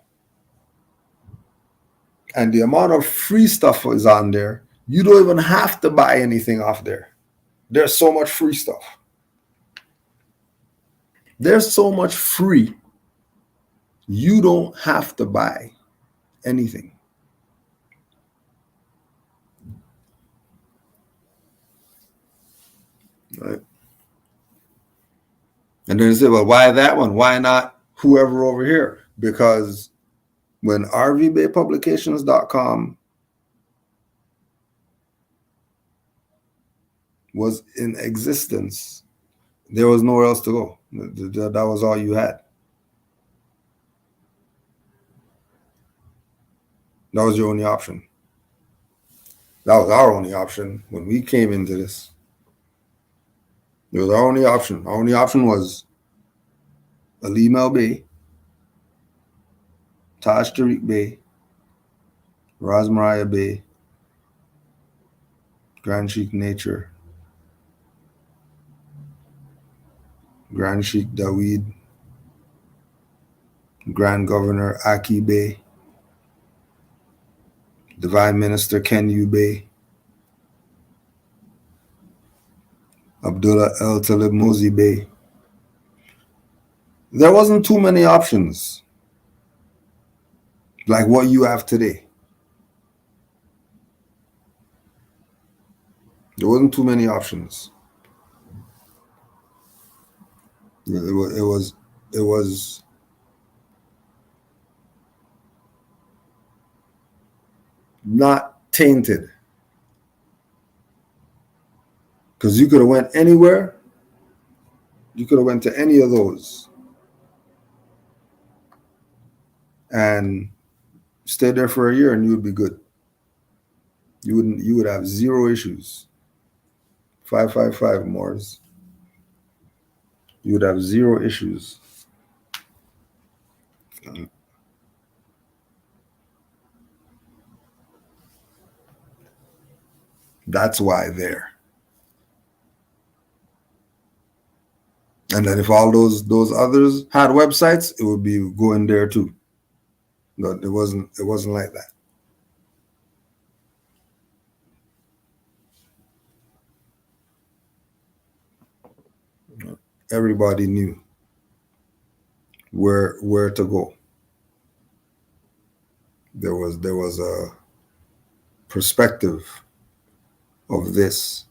Speaker 13: And the amount of free stuff is on there, you don't even have to buy anything off there. There's so much free stuff. There's so much free, you don't have to buy anything. Right? And then you say, well, why that one? Why not whoever over here? Because when rvbaypublications.com was in existence, there was nowhere else to go. That was all you had. That was your only option. That was our only option when we came into this. It was our only option. Our only option was Ali Mel Bey, Taj Tariq Bey, Raz Mariah Bey, Grand Sheikh Nature, Grand Sheikh Daweed, Grand Governor Aki Bey, Divine Minister Ken Yu Bey, Abdullah El Talib Mozi Bey. There wasn't too many options like what you have today. There wasn't too many options. It was not tainted. Because you could have went anywhere. You could have went to any of those and stayed there for a year and you would be good. You would have zero issues. 555 Moors. You would have zero issues. That's why there. And then if all those others had websites, it would be going there too. But it wasn't like that. Everybody knew where to go. There was a perspective of this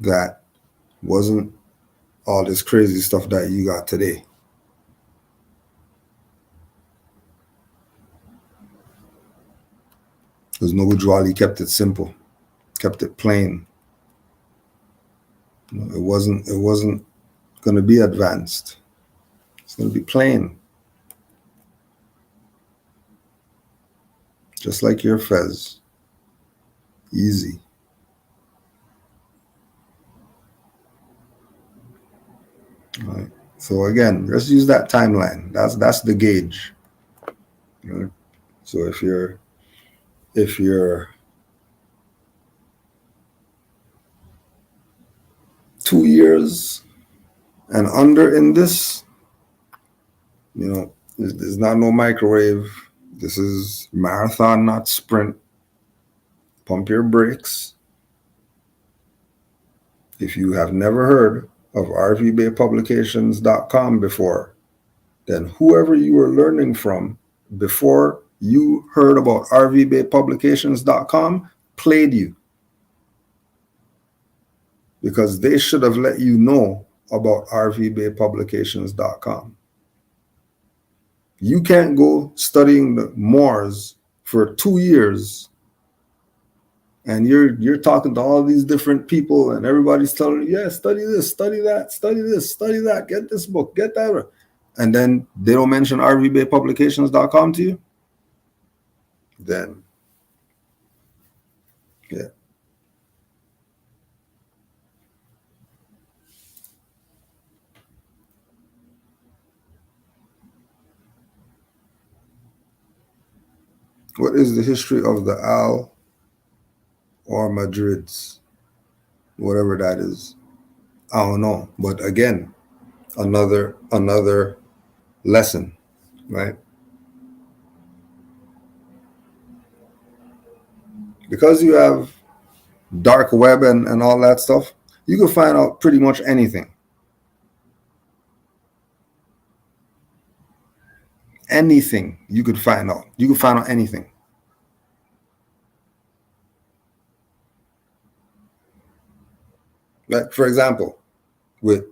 Speaker 13: that wasn't all this crazy stuff that you got today. Because Noble Drew Ali kept it simple, kept it plain. It wasn't going to be advanced. It's going to be plain. Just like your Fez. Easy. Right. So again, just use that timeline. That's the gauge. You know? So if you're 2 years and under in this, you know, there's not no microwave. This is marathon, not sprint. Pump your brakes. If you have never heard of rvbaypublications.com before, then whoever you were learning from before you heard about rvbaypublications.com played you, because they should have let you know about rvbaypublications.com. You can't go studying the Moors for 2 years and you're talking to all these different people and everybody's telling you, yeah, study this, study that, study this, study that, get this book, get that. And then they don't mention rvbaypublications.com to you, then yeah. What is the history of the Al or Madrids? Whatever that is. I don't know. But again, another lesson, right? Because you have dark web and all that stuff, you can find out pretty much anything. Anything you could find out. You could find out anything. Like, for example, with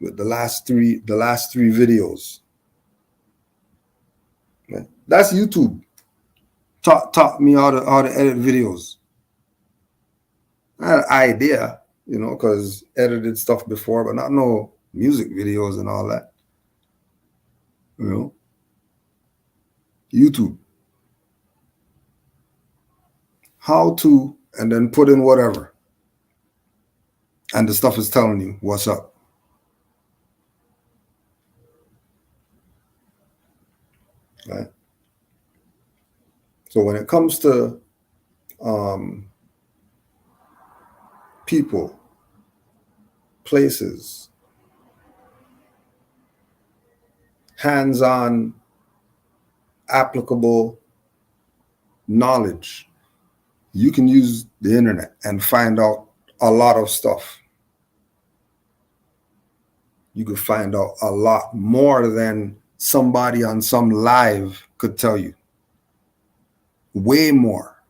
Speaker 13: the last three videos, right? That's YouTube. Taught me how to edit videos. I had an idea, you know, because edited stuff before, but not no music videos and all that. You know, YouTube. How to, and then put in whatever. And the stuff is telling you what's up. Right? So when it comes to people, places, hands-on, applicable knowledge, you can use the internet and find out a lot of stuff. You could find out a lot more than somebody on some live could tell you. Way more.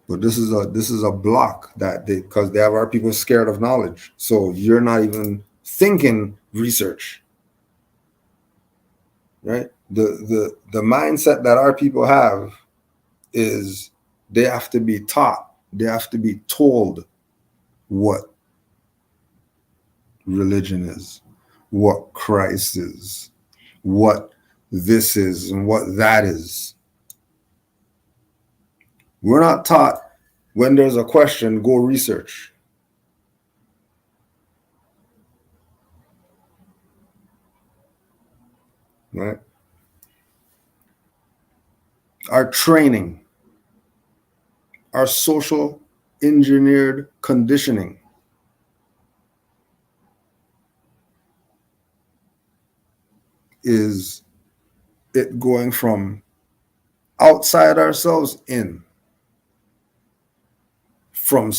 Speaker 13: But this is a block that because they have our people scared of knowledge. So you're not even thinking research. Right? The mindset that our people have is they have to be taught, they have to be told what religion is, what Christ is, what this is, and what that is. We're not taught when there's a question, go research. Right? Our training, our social engineered conditioning is it going from outside ourselves in, from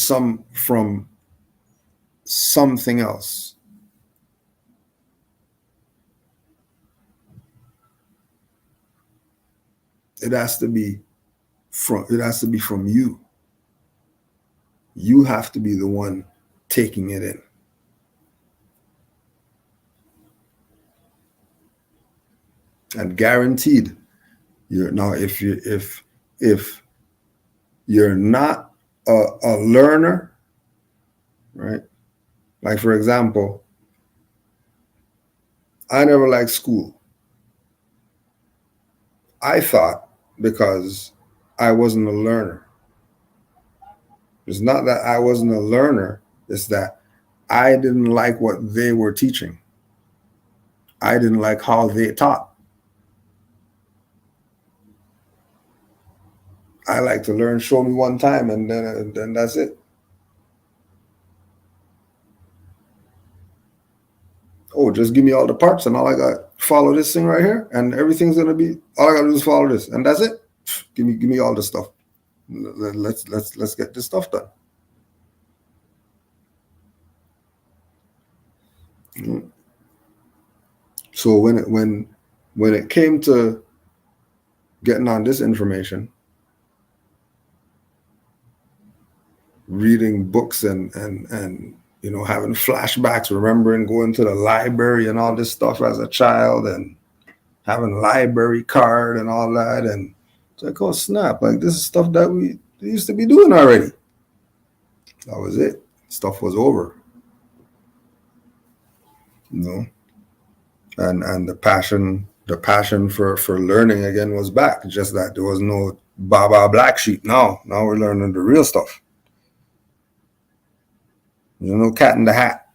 Speaker 13: something else. It has to be from you. You have to be the one taking it in. And guaranteed, if you're not a learner, right? Like, for example, I never liked school. I thought because I wasn't a learner. It's not that I wasn't a learner, it's that I didn't like what they were teaching. I didn't like how they taught. I like to learn, show me one time, and then that's it. Oh, just give me all the parts, and all I got, follow this thing right here, and everything's gonna be, all I gotta do is follow this, and that's it. Give me all the stuff. Let's get this stuff done. So when it came to getting on this information, reading books and you know, having flashbacks, remembering going to the library and all this stuff as a child, and having a library card and all that, and it's like, oh snap, like this is stuff that we used to be doing already. That was it. Stuff was over. You know, and the passion for learning again was back. Just that there was no Baba black sheep. Now we're learning the real stuff. There's no cat in the hat.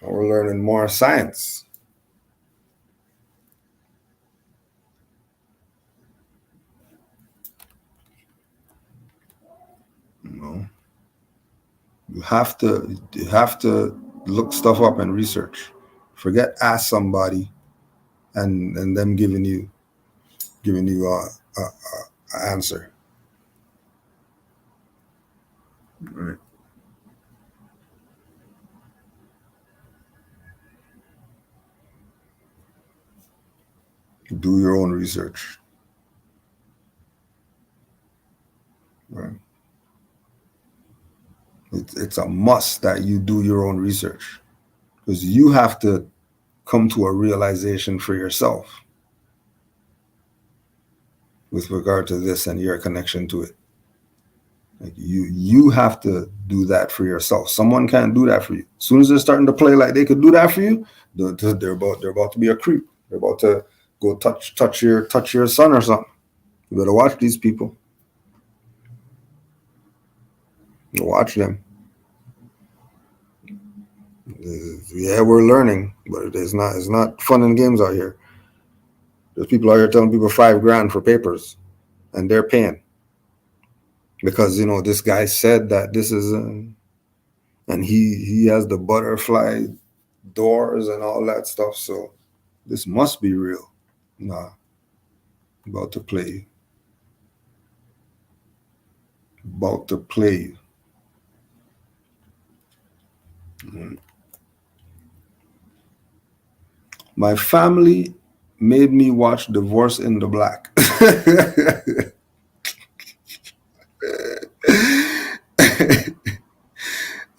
Speaker 13: Now we're learning more science. You know, you have to look stuff up and research. Forget ask somebody and them giving you a answer. Right. Do your own research. Right. It's a must that you do your own research, because you have to come to a realization for yourself with regard to this and your connection to it. Like you have to do that for yourself. Someone can't do that for you. As soon as they're starting to play like they could do that for you, they're about to be a creep. They're about to go touch your son or something. You better watch these people. Watch them. Yeah, we're learning, but it's not fun and games out here. There's people out here telling people $5,000 for papers, and they're paying because, you know, this guy said that this is, and he has the butterfly doors and all that stuff. So this must be real. Nah, about to play. About to play. Mm-hmm. My family made me watch Divorce in the Black.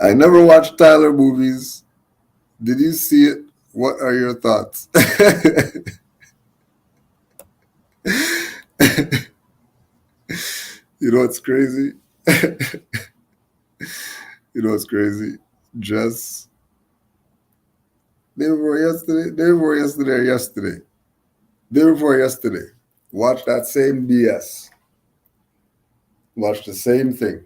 Speaker 13: I never watched Tyler movies. Did you see it? What are your thoughts? You know what's crazy? You know what's crazy? Just day before yesterday, watch that same BS. Watch the same thing.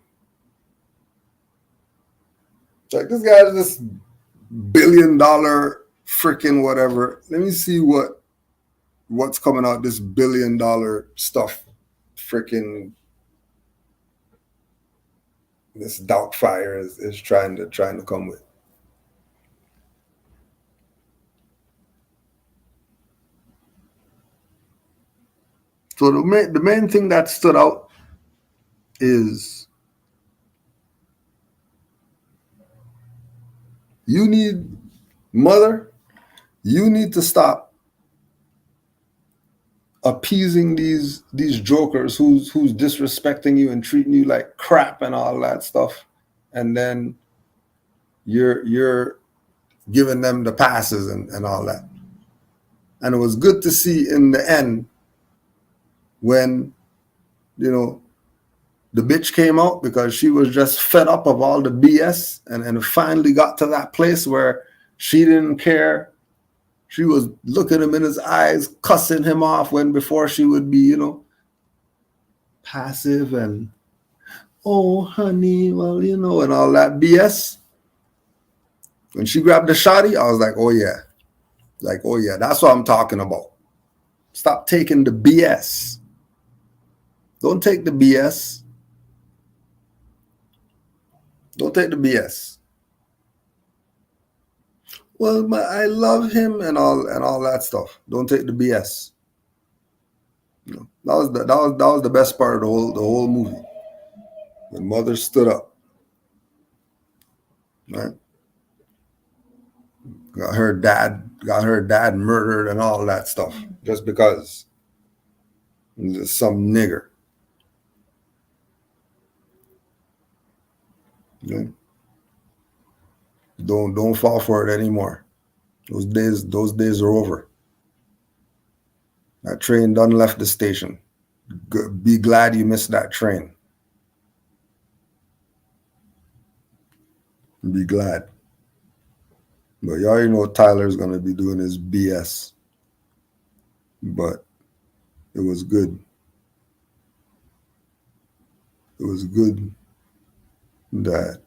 Speaker 13: It's like, this guy's this $1 billion freaking whatever. Let me see what's coming out, this $1 billion stuff. Freaking this Doubtfire is trying to come with. So the main thing that stood out is you need to stop appeasing these jokers who's disrespecting you and treating you like crap and all that stuff, and then you're giving them the passes and all that. And it was good to see in the end when, you know, the bitch came out, because she was just fed up of all the BS and finally got to that place where she didn't care. She was looking him in his eyes, cussing him off, when before she would be, you know, passive and, oh, honey, well, you know, and all that BS. When she grabbed the shotty, I was like, oh yeah. Like, oh yeah, that's what I'm talking about. Stop taking the BS. Don't take the BS. Don't take the BS. Well, I love him and all that stuff. Don't take the BS. You know, that was the best part of the whole movie. When mother stood up, right? Got her dad murdered and all that stuff just because just some nigger. You know? Don't fall for it anymore. Those days are over. That train done left the station. Be glad you missed that train. Be glad. But you already know Tyler's gonna be doing his BS. But it was good. It was good that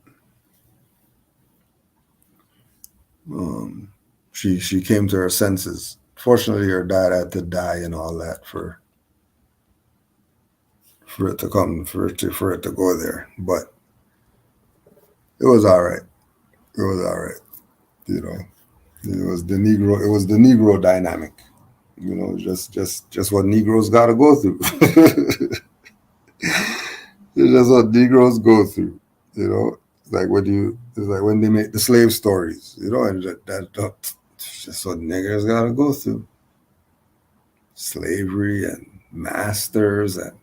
Speaker 13: she came to her senses. Fortunately, her dad had to die and all that for it to go there. But it was all right. It was all right. You know, it was the Negro dynamic. You know, just what Negroes got to go through. It's just what Negroes go through. You know, it's like when they make the slave stories. You know, and that's just what niggers got to go through. Slavery and masters and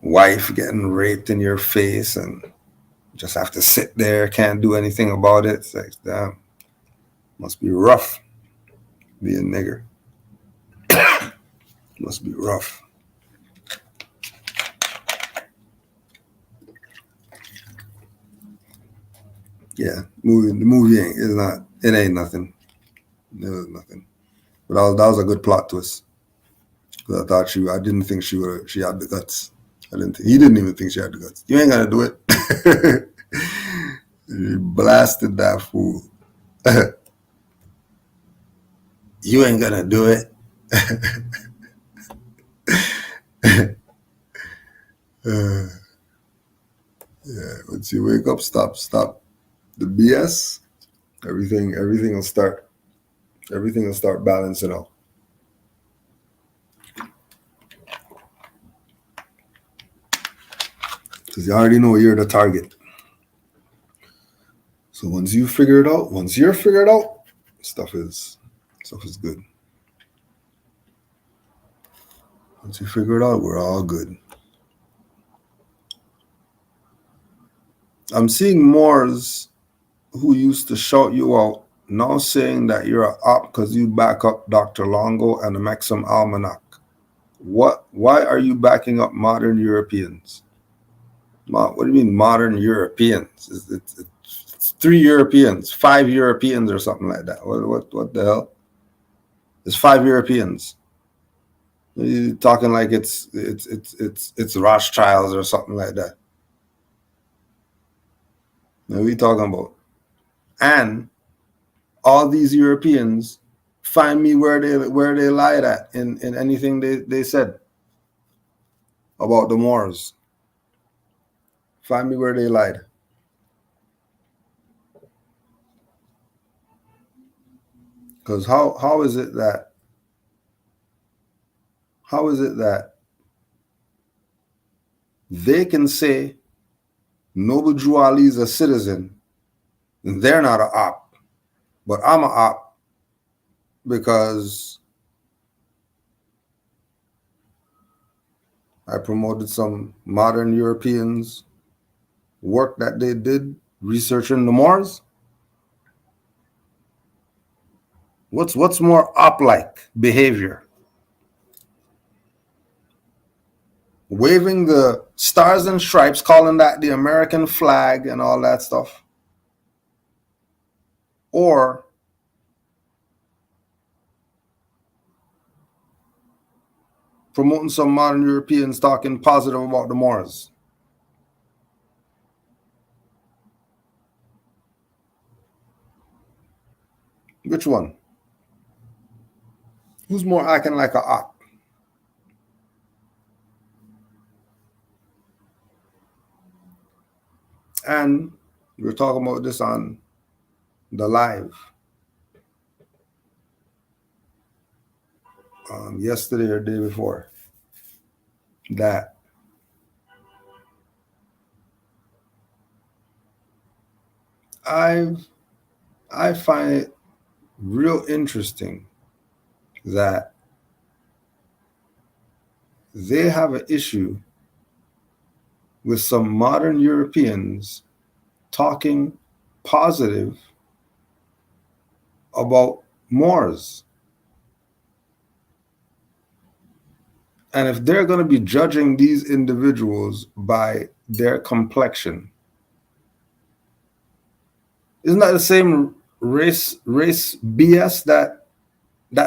Speaker 13: wife getting raped in your face and just have to sit there, can't do anything about it. It's like, damn, must be rough being nigger. Must be rough. Yeah, the movie ain't nothing. It was nothing. But that was a good plot twist. Because I didn't think she had the guts. He didn't even think she had the guts. You ain't gonna do it. He blasted that fool. You ain't gonna do it. Yeah, once you wake up, stop the BS. Everything will start balancing out. Because you already know you're the target. So once you're figured out, stuff is good. Once you figure it out, we're all good. I'm seeing Moors who used to shout you out now saying that you're an op because you back up Dr. Longo and the Maxim Almanac. Why are you backing up modern Europeans? What do you mean modern Europeans? It's 3 Europeans, 5 Europeans or something like that. What the hell? It's 5 Europeans. You're talking like it's Rothschilds or something like that. What are we talking about? And all these Europeans find me where they lied at in anything they said about the Moors. Find me where they lied. Because how is it that they can say Noble Drew Ali is a citizen and they're not an op, but I'm an op because I promoted some modern Europeans' work that they did researching the Moors? What's more op-like behavior? Waving the stars and stripes, calling that the American flag and all that stuff? Or promoting some modern Europeans talking positive about the Moors? Which one? Who's more acting like a op? And we were talking about this on the live yesterday or day before, that I find it real interesting that they have an issue with some modern Europeans talking positive about Moors. And if they're going to be judging these individuals by their complexion, isn't that the same race BS that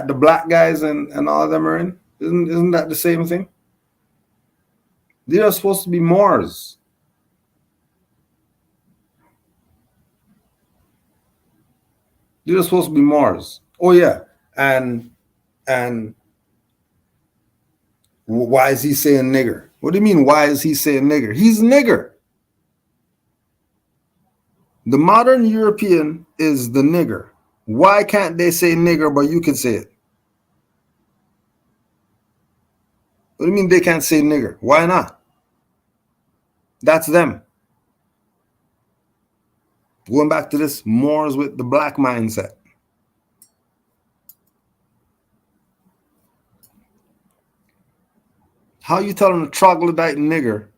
Speaker 13: the black guys and all of them are in? Isn't that the same thing? They are supposed to be Moors. They're supposed to be Moors. Oh yeah, and why is he saying nigger? What do you mean? Why is he saying nigger? He's nigger. The modern European is the nigger. Why can't they say nigger, but you can say it? What do you mean they can't say nigger? Why not? That's them. Going back to this Moors with the black mindset. How you telling a troglodyte nigger?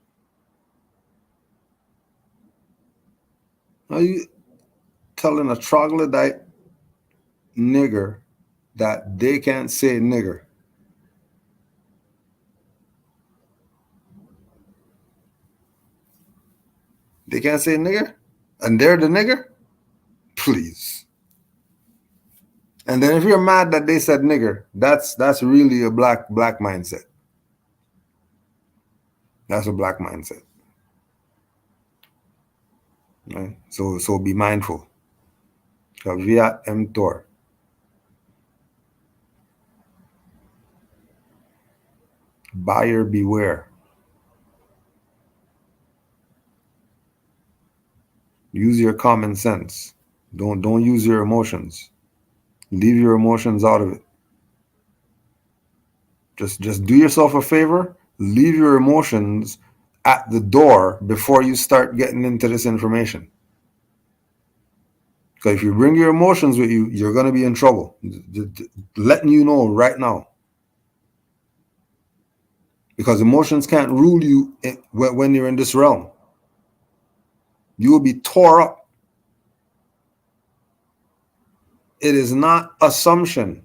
Speaker 13: How you telling a troglodyte nigger that they can't say nigger? They can't say nigger? And they're the nigger? Please. And then if you're mad that they said nigger, that's really a black mindset. That's a black mindset. Right? So be mindful. Caveat emptor. Buyer beware. Use your common sense. Don't use your emotions. Leave your emotions out of it. Just do yourself a favor. Leave your emotions at the door before you start getting into this information. Because if you bring your emotions with you, you're going to be in trouble. Letting you know right now. Because emotions can't rule you when you're in this realm. You will be tore up. It is not assumption.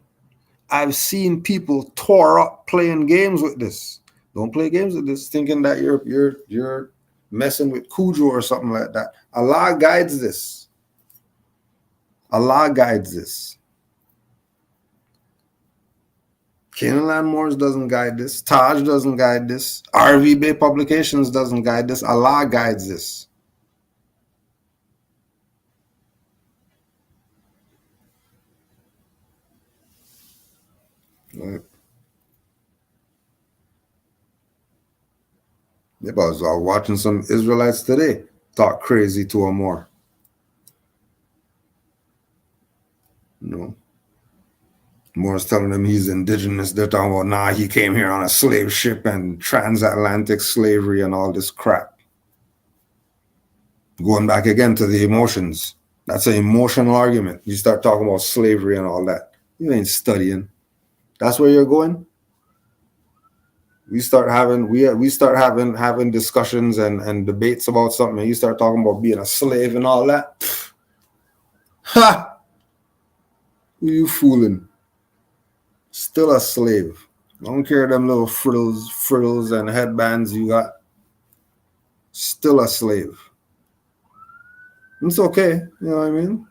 Speaker 13: I've seen people tore up playing games with this. Don't play games with this thinking that you're messing with Cujo or something like that. Allah guides this. Allah guides this. Canaanland Moors doesn't guide this. Taj doesn't guide this. RV Bay Publications doesn't guide this. Allah guides this. Right. Yeah, but I was watching some Israelites today talk crazy to a Moor. Moor's telling them he's indigenous. They're talking about, nah, he came here on a slave ship and transatlantic slavery and all this crap. Going back again to the emotions. That's an emotional argument. You start talking about slavery and all that. You ain't studying. That's where you're going. We start having discussions and debates about something, and you start talking about being a slave and all that. Ha! Who you fooling? Still a slave. I don't care them little frittles and headbands you got. Still a slave. It's okay. You know what I mean?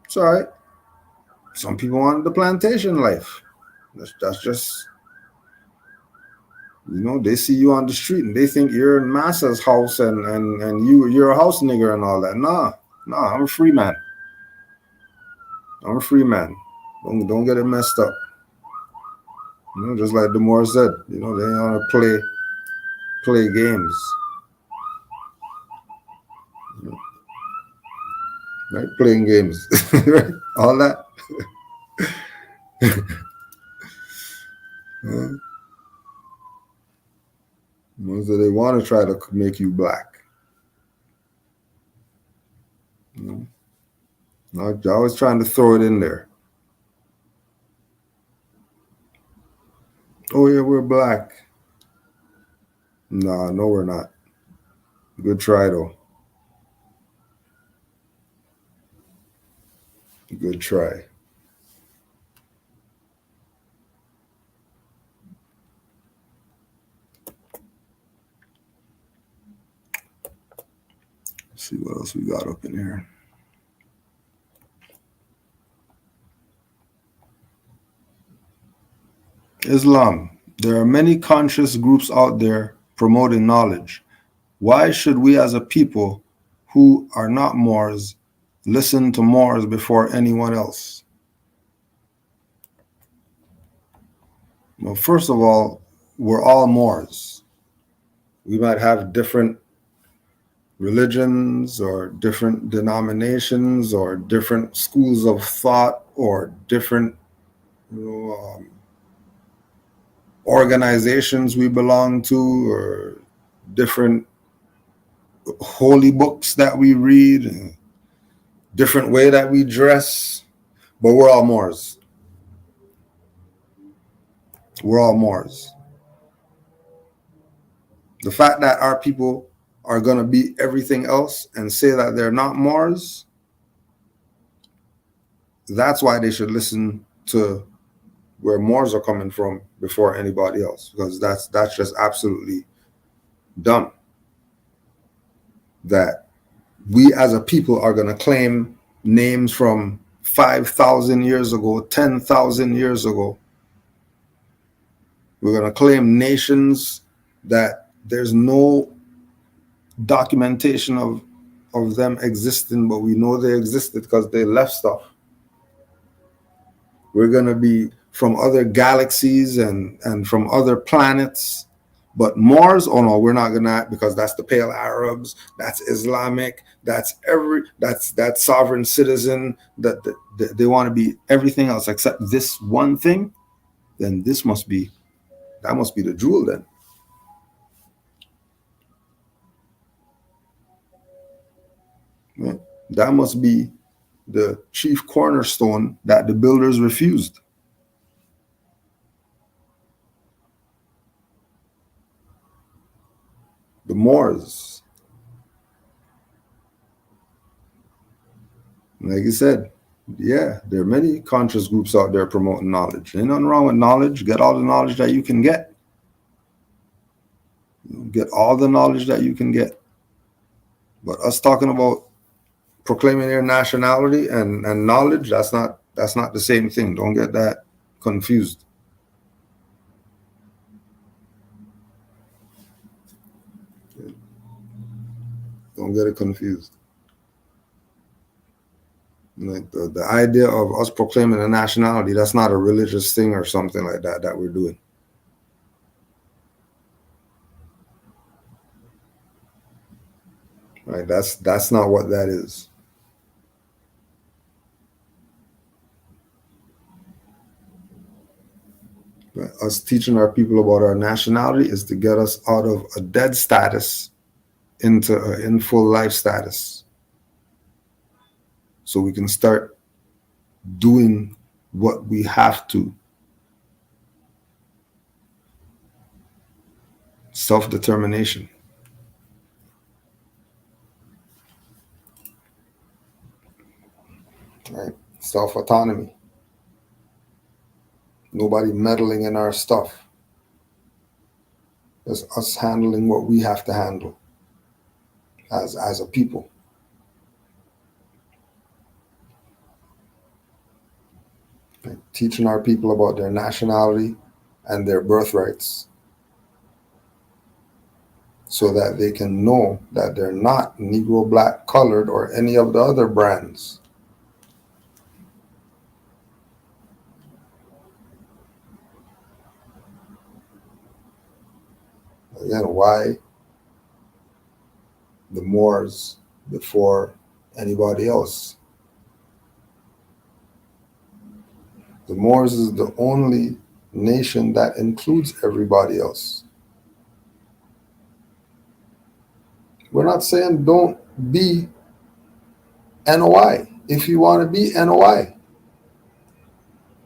Speaker 13: It's all right. Some people want the plantation life. That's just, they see you on the street and they think you're in Massa's house and you're a house nigger and all that. Nah, I'm a free man. I'm a free man. Don't get it messed up. You know, just like the Moor said, you know, they ain't want to play games. You know, right? Playing games. Right? All that. So they want to try to make you black. You know? They're always trying to throw it in there. Oh yeah, we're black. Nah, no, we're not. Good try though. Good try. Let's see what else we got up in here. Islam. There are many conscious groups out there promoting knowledge. Why should we as a people who are not Moors listen to Moors before anyone else? Well, first of all, we're all Moors. We might have different religions or different denominations or different schools of thought or different organizations we belong to or different holy books that we read, different way that we dress, but we're all Moors. We're all Moors. The fact that our people are going to be everything else and say that they're not Moors, that's why they should listen to where Moors are coming from before anybody else, because that's just absolutely dumb. That we as a people are going to claim names from 5,000 years ago, 10,000 years ago. We're going to claim nations that there's no documentation of them existing, but we know they existed because they left stuff. We're going to be from other galaxies and from other planets. But Moors, oh no, we're not going to, because that's the Pale Arabs, that's Islamic, that's sovereign citizen, that they want to be everything else except this one thing. Then that must be the jewel then. Right? That must be the chief cornerstone that the builders refused. The Moors. Like you said, yeah, there are many conscious groups out there promoting knowledge. Ain't nothing wrong with knowledge. Get all the knowledge that you can get. Get all the knowledge that you can get. But us talking about proclaiming their nationality and knowledge, that's not the same thing. Don't get that confused. Don't get it confused. Like the idea of us proclaiming a nationality, that's not a religious thing or something like that we're doing. Right? That's not what that is. But us teaching our people about our nationality is to get us out of a dead status into an in full life status, so we can start doing what we have to. Self-determination. Right? Self-autonomy. Nobody meddling in our stuff. It's us handling what we have to handle as a people. Right? Teaching our people about their nationality and their birthrights, so that they can know that they're not Negro, black, colored, or any of the other brands. Again, why the Moors before anybody else? The Moors is the only nation that includes everybody else. We're not saying don't be NOI if you want to be NOI.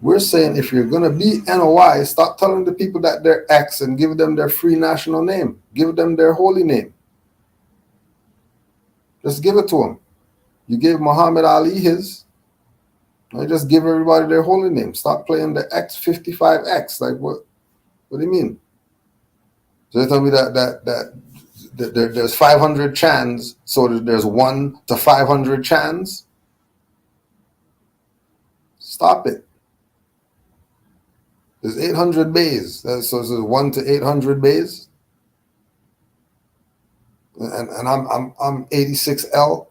Speaker 13: We're saying if you're going to be NOI, stop telling the people that they're X and give them their free national name. Give them their holy name. Just give it to them. You gave Muhammad Ali his. I just give everybody their holy name. Stop playing the X55X. Like what? What do you mean? So they tell me that there's 500 chans, so there's 1 to 500 chans. Stop it. There's 800 bays. So it's 1 to 800 bays. And I'm 86L.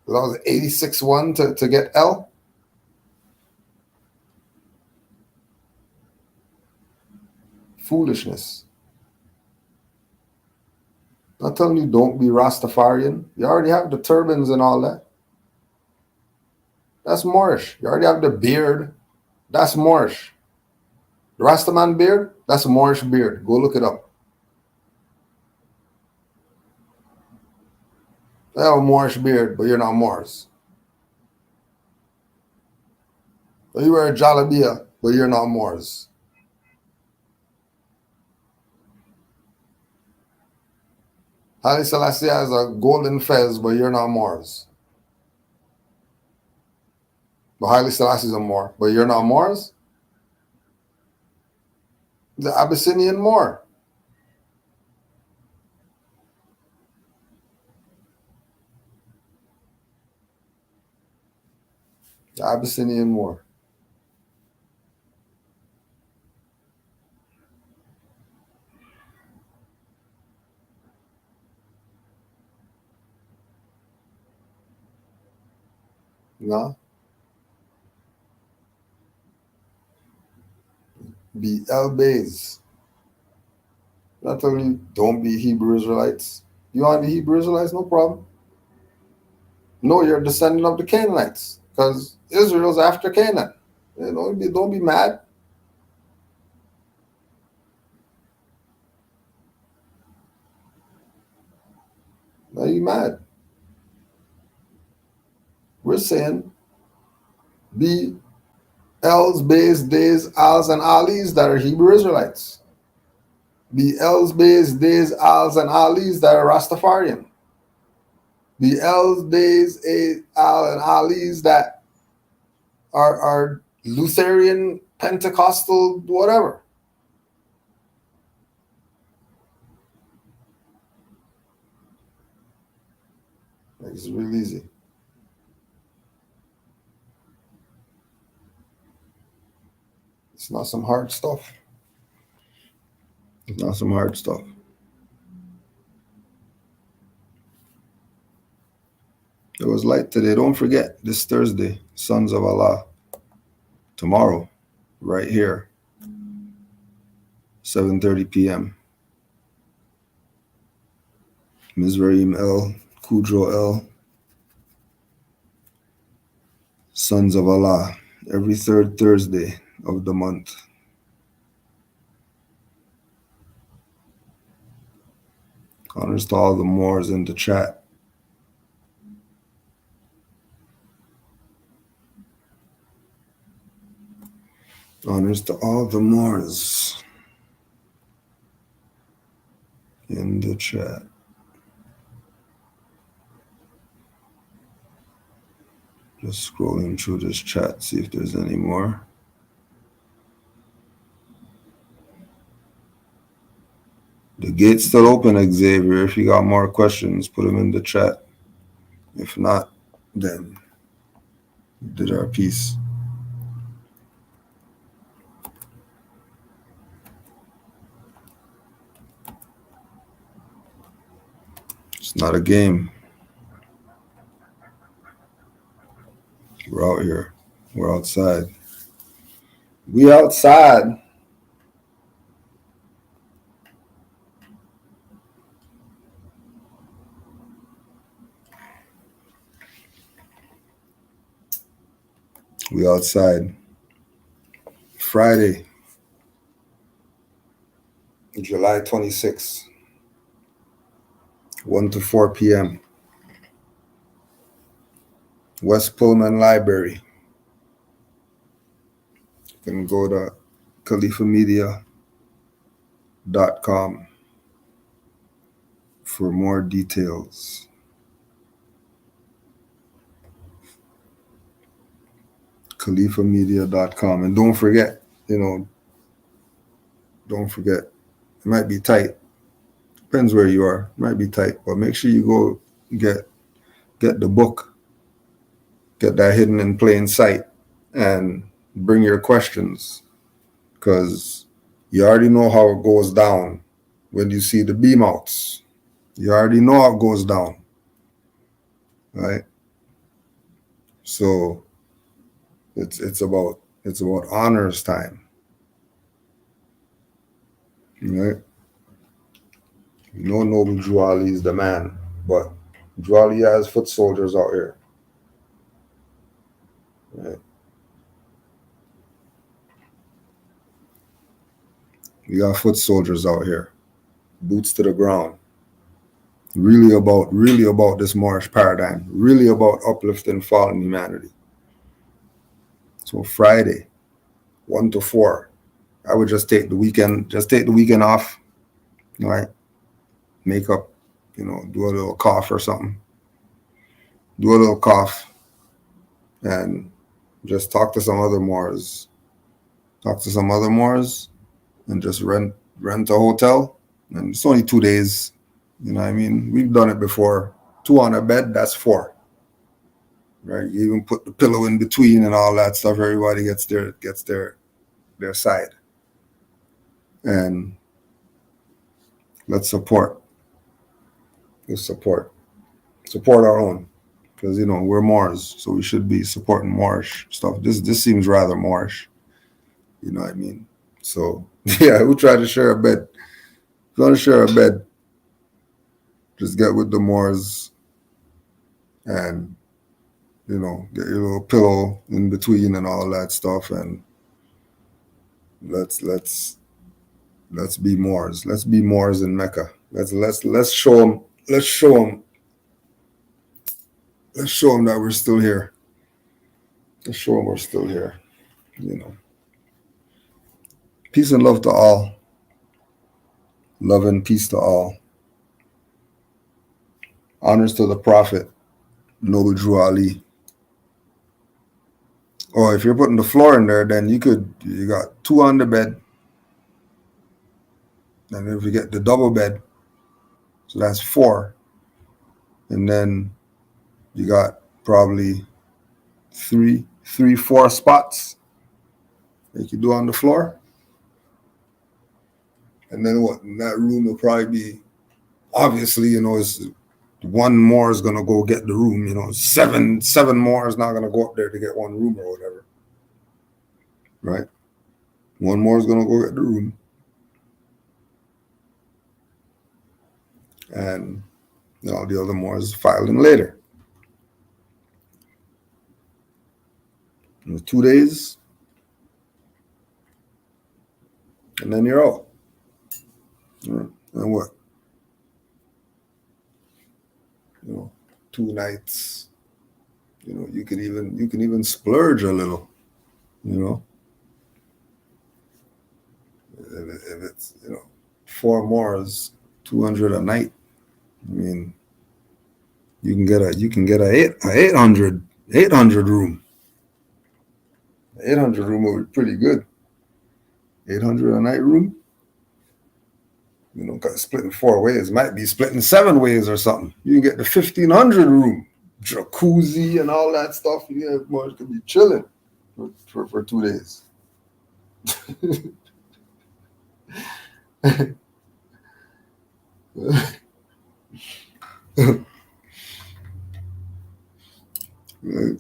Speaker 13: I was 86-1 to get L. Foolishness. I'm not telling you don't be Rastafarian. You already have the turbans and all that. That's Moorish. You already have the beard. That's Moorish. The Rastaman beard, that's a Moorish beard. Go look it up. They have a Moorish beard, but you're not Moors. So you wear a jalabia, but you're not Moors. Haile Selassie has a golden fez, but you're not Moors. But Haile Selassie is a Moor, but you're not Moors? The Abyssinian Moor. The Abyssinian Moor. No? Be El Bays. I'm not telling you don't be Hebrew Israelites. You want to be Hebrew Israelites? No problem. No, you're a descendant of the Canaanites because Israel's after Canaan. Don't be mad. Why are you mad? We're saying be Els, Bays, Days, Als, and Alis that are Hebrew Israelites. Be Els, Bays, Days, Als, and Alis that are Rastafarian. Be Els, Days, Al, and Alis that are Lutheran, Pentecostal, whatever. It's real easy. It's not some hard stuff. It's not some hard stuff. It was light today. Don't forget, this Thursday, Sons of Allah. Tomorrow, right here, 7:30 p.m. Mizraim El, Kudro El, Sons of Allah, every third Thursday of the month. Honors to all the Moors in the chat. Honors to all the Moors in the chat. Just scrolling through this chat, see if there's any more. The gate's still open, Xavier. If you got more questions, put them in the chat. If not, then we did our piece. It's not a game. We're out here. We're outside. We outside. We outside. Friday, July 26th, 1 to 4 p.m. West Pullman Library. You can go to khalifamedia.com for more details. khalifamedia.com. And don't forget, it might be tight. Depends where you are. It might be tight, but make sure you go get the book, get that hidden in plain sight, and bring your questions, because you already know how it goes down when you see the beam outs. You already know how it goes down, right? So it's about honors time, right? You know, Noble Drew Ali is the man, but Drew Ali has foot soldiers out here, right? We got foot soldiers out here, boots to the ground. Really about this Moorish paradigm, really about uplifting fallen humanity. So Friday, 1 to 4, I would just take the weekend off, right? Make up, do a little cough or something. Do a little cough and just talk to some other Moors. And just rent a hotel. And it's only 2 days. You know what I mean? We've done it before. 2 on a bed, that's 4. Right? You even put the pillow in between and all that stuff. Everybody gets their side. And let's support. Support our own. Because we're Moors, so we should be supporting Moorish stuff. This seems rather Moorish. You know what I mean? So yeah, we'll try to share a bed. If you want to share a bed, just get with the Moors and get your little pillow in between and all that stuff, and let's be Moors. Let's be Moors in Mecca. Let's show them that we're still here. Let's show them we're still here. Peace and love to all. Love and peace to all. Honors to the Prophet, Noble Drew Ali. Oh, if you're putting the floor in there, then you got 2 on the bed. And if you get the double bed, so that's 4. And then you got probably 4 spots that you can do on the floor. And then what? In that room will probably be, obviously, is one more is gonna go get the room. 7 more is not gonna go up there to get one room or whatever, right? One more is gonna go get the room, and the other more is filing later. 2 days, and then you're out. And what? 2 nights. You can even splurge a little. If it's 4 more is 200 a night. I mean, you can get a 800 room. 800 room will be pretty good. 800 a night room. Split in 4 ways. Might be split in 7 ways or something. You can get the 1500 room, jacuzzi and all that stuff. More could be chilling for 2 days. Right.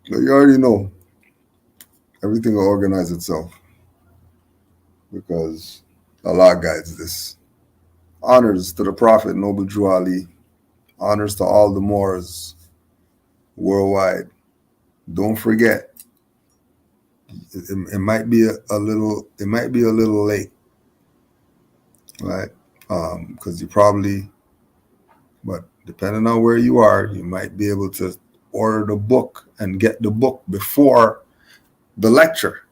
Speaker 13: You already know everything will organize itself because Allah guides this. Honors to the Prophet Noble Drew Ali. Honors to all the Moors worldwide. don't forget, it might be a little late, right? Because you probably, but depending on where you are, you might be able to order the book and get the book before the lecture.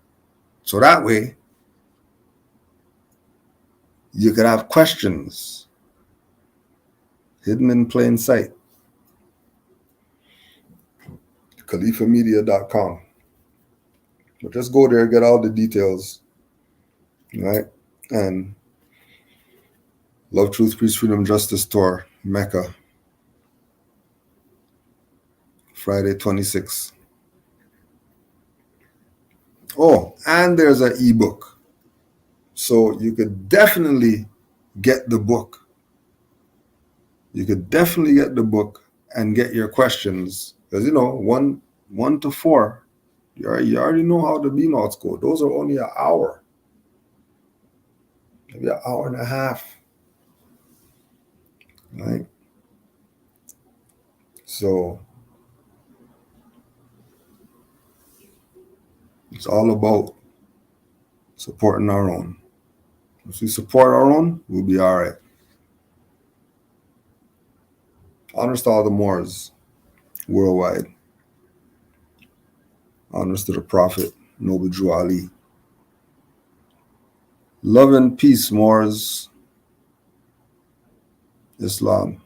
Speaker 13: So that way you could have questions hidden in plain sight. khalifamedia.com. But just go there, get all the details, right? And Love, Truth, Peace, Freedom, Justice Tour, Mecca, Friday 26th. Oh, and there's an ebook. So you could definitely get the book. You could definitely get the book and get your questions. Because, you know, 1 to 4, you already know how the B-Notes go. Those are only an hour. Maybe an hour and a half. Right? So it's all about supporting our own. If we support our own, we'll be all right. Honors to all the Moors worldwide. Honors to the Prophet, Noble Drew Ali. Love and peace, Moors. Islam.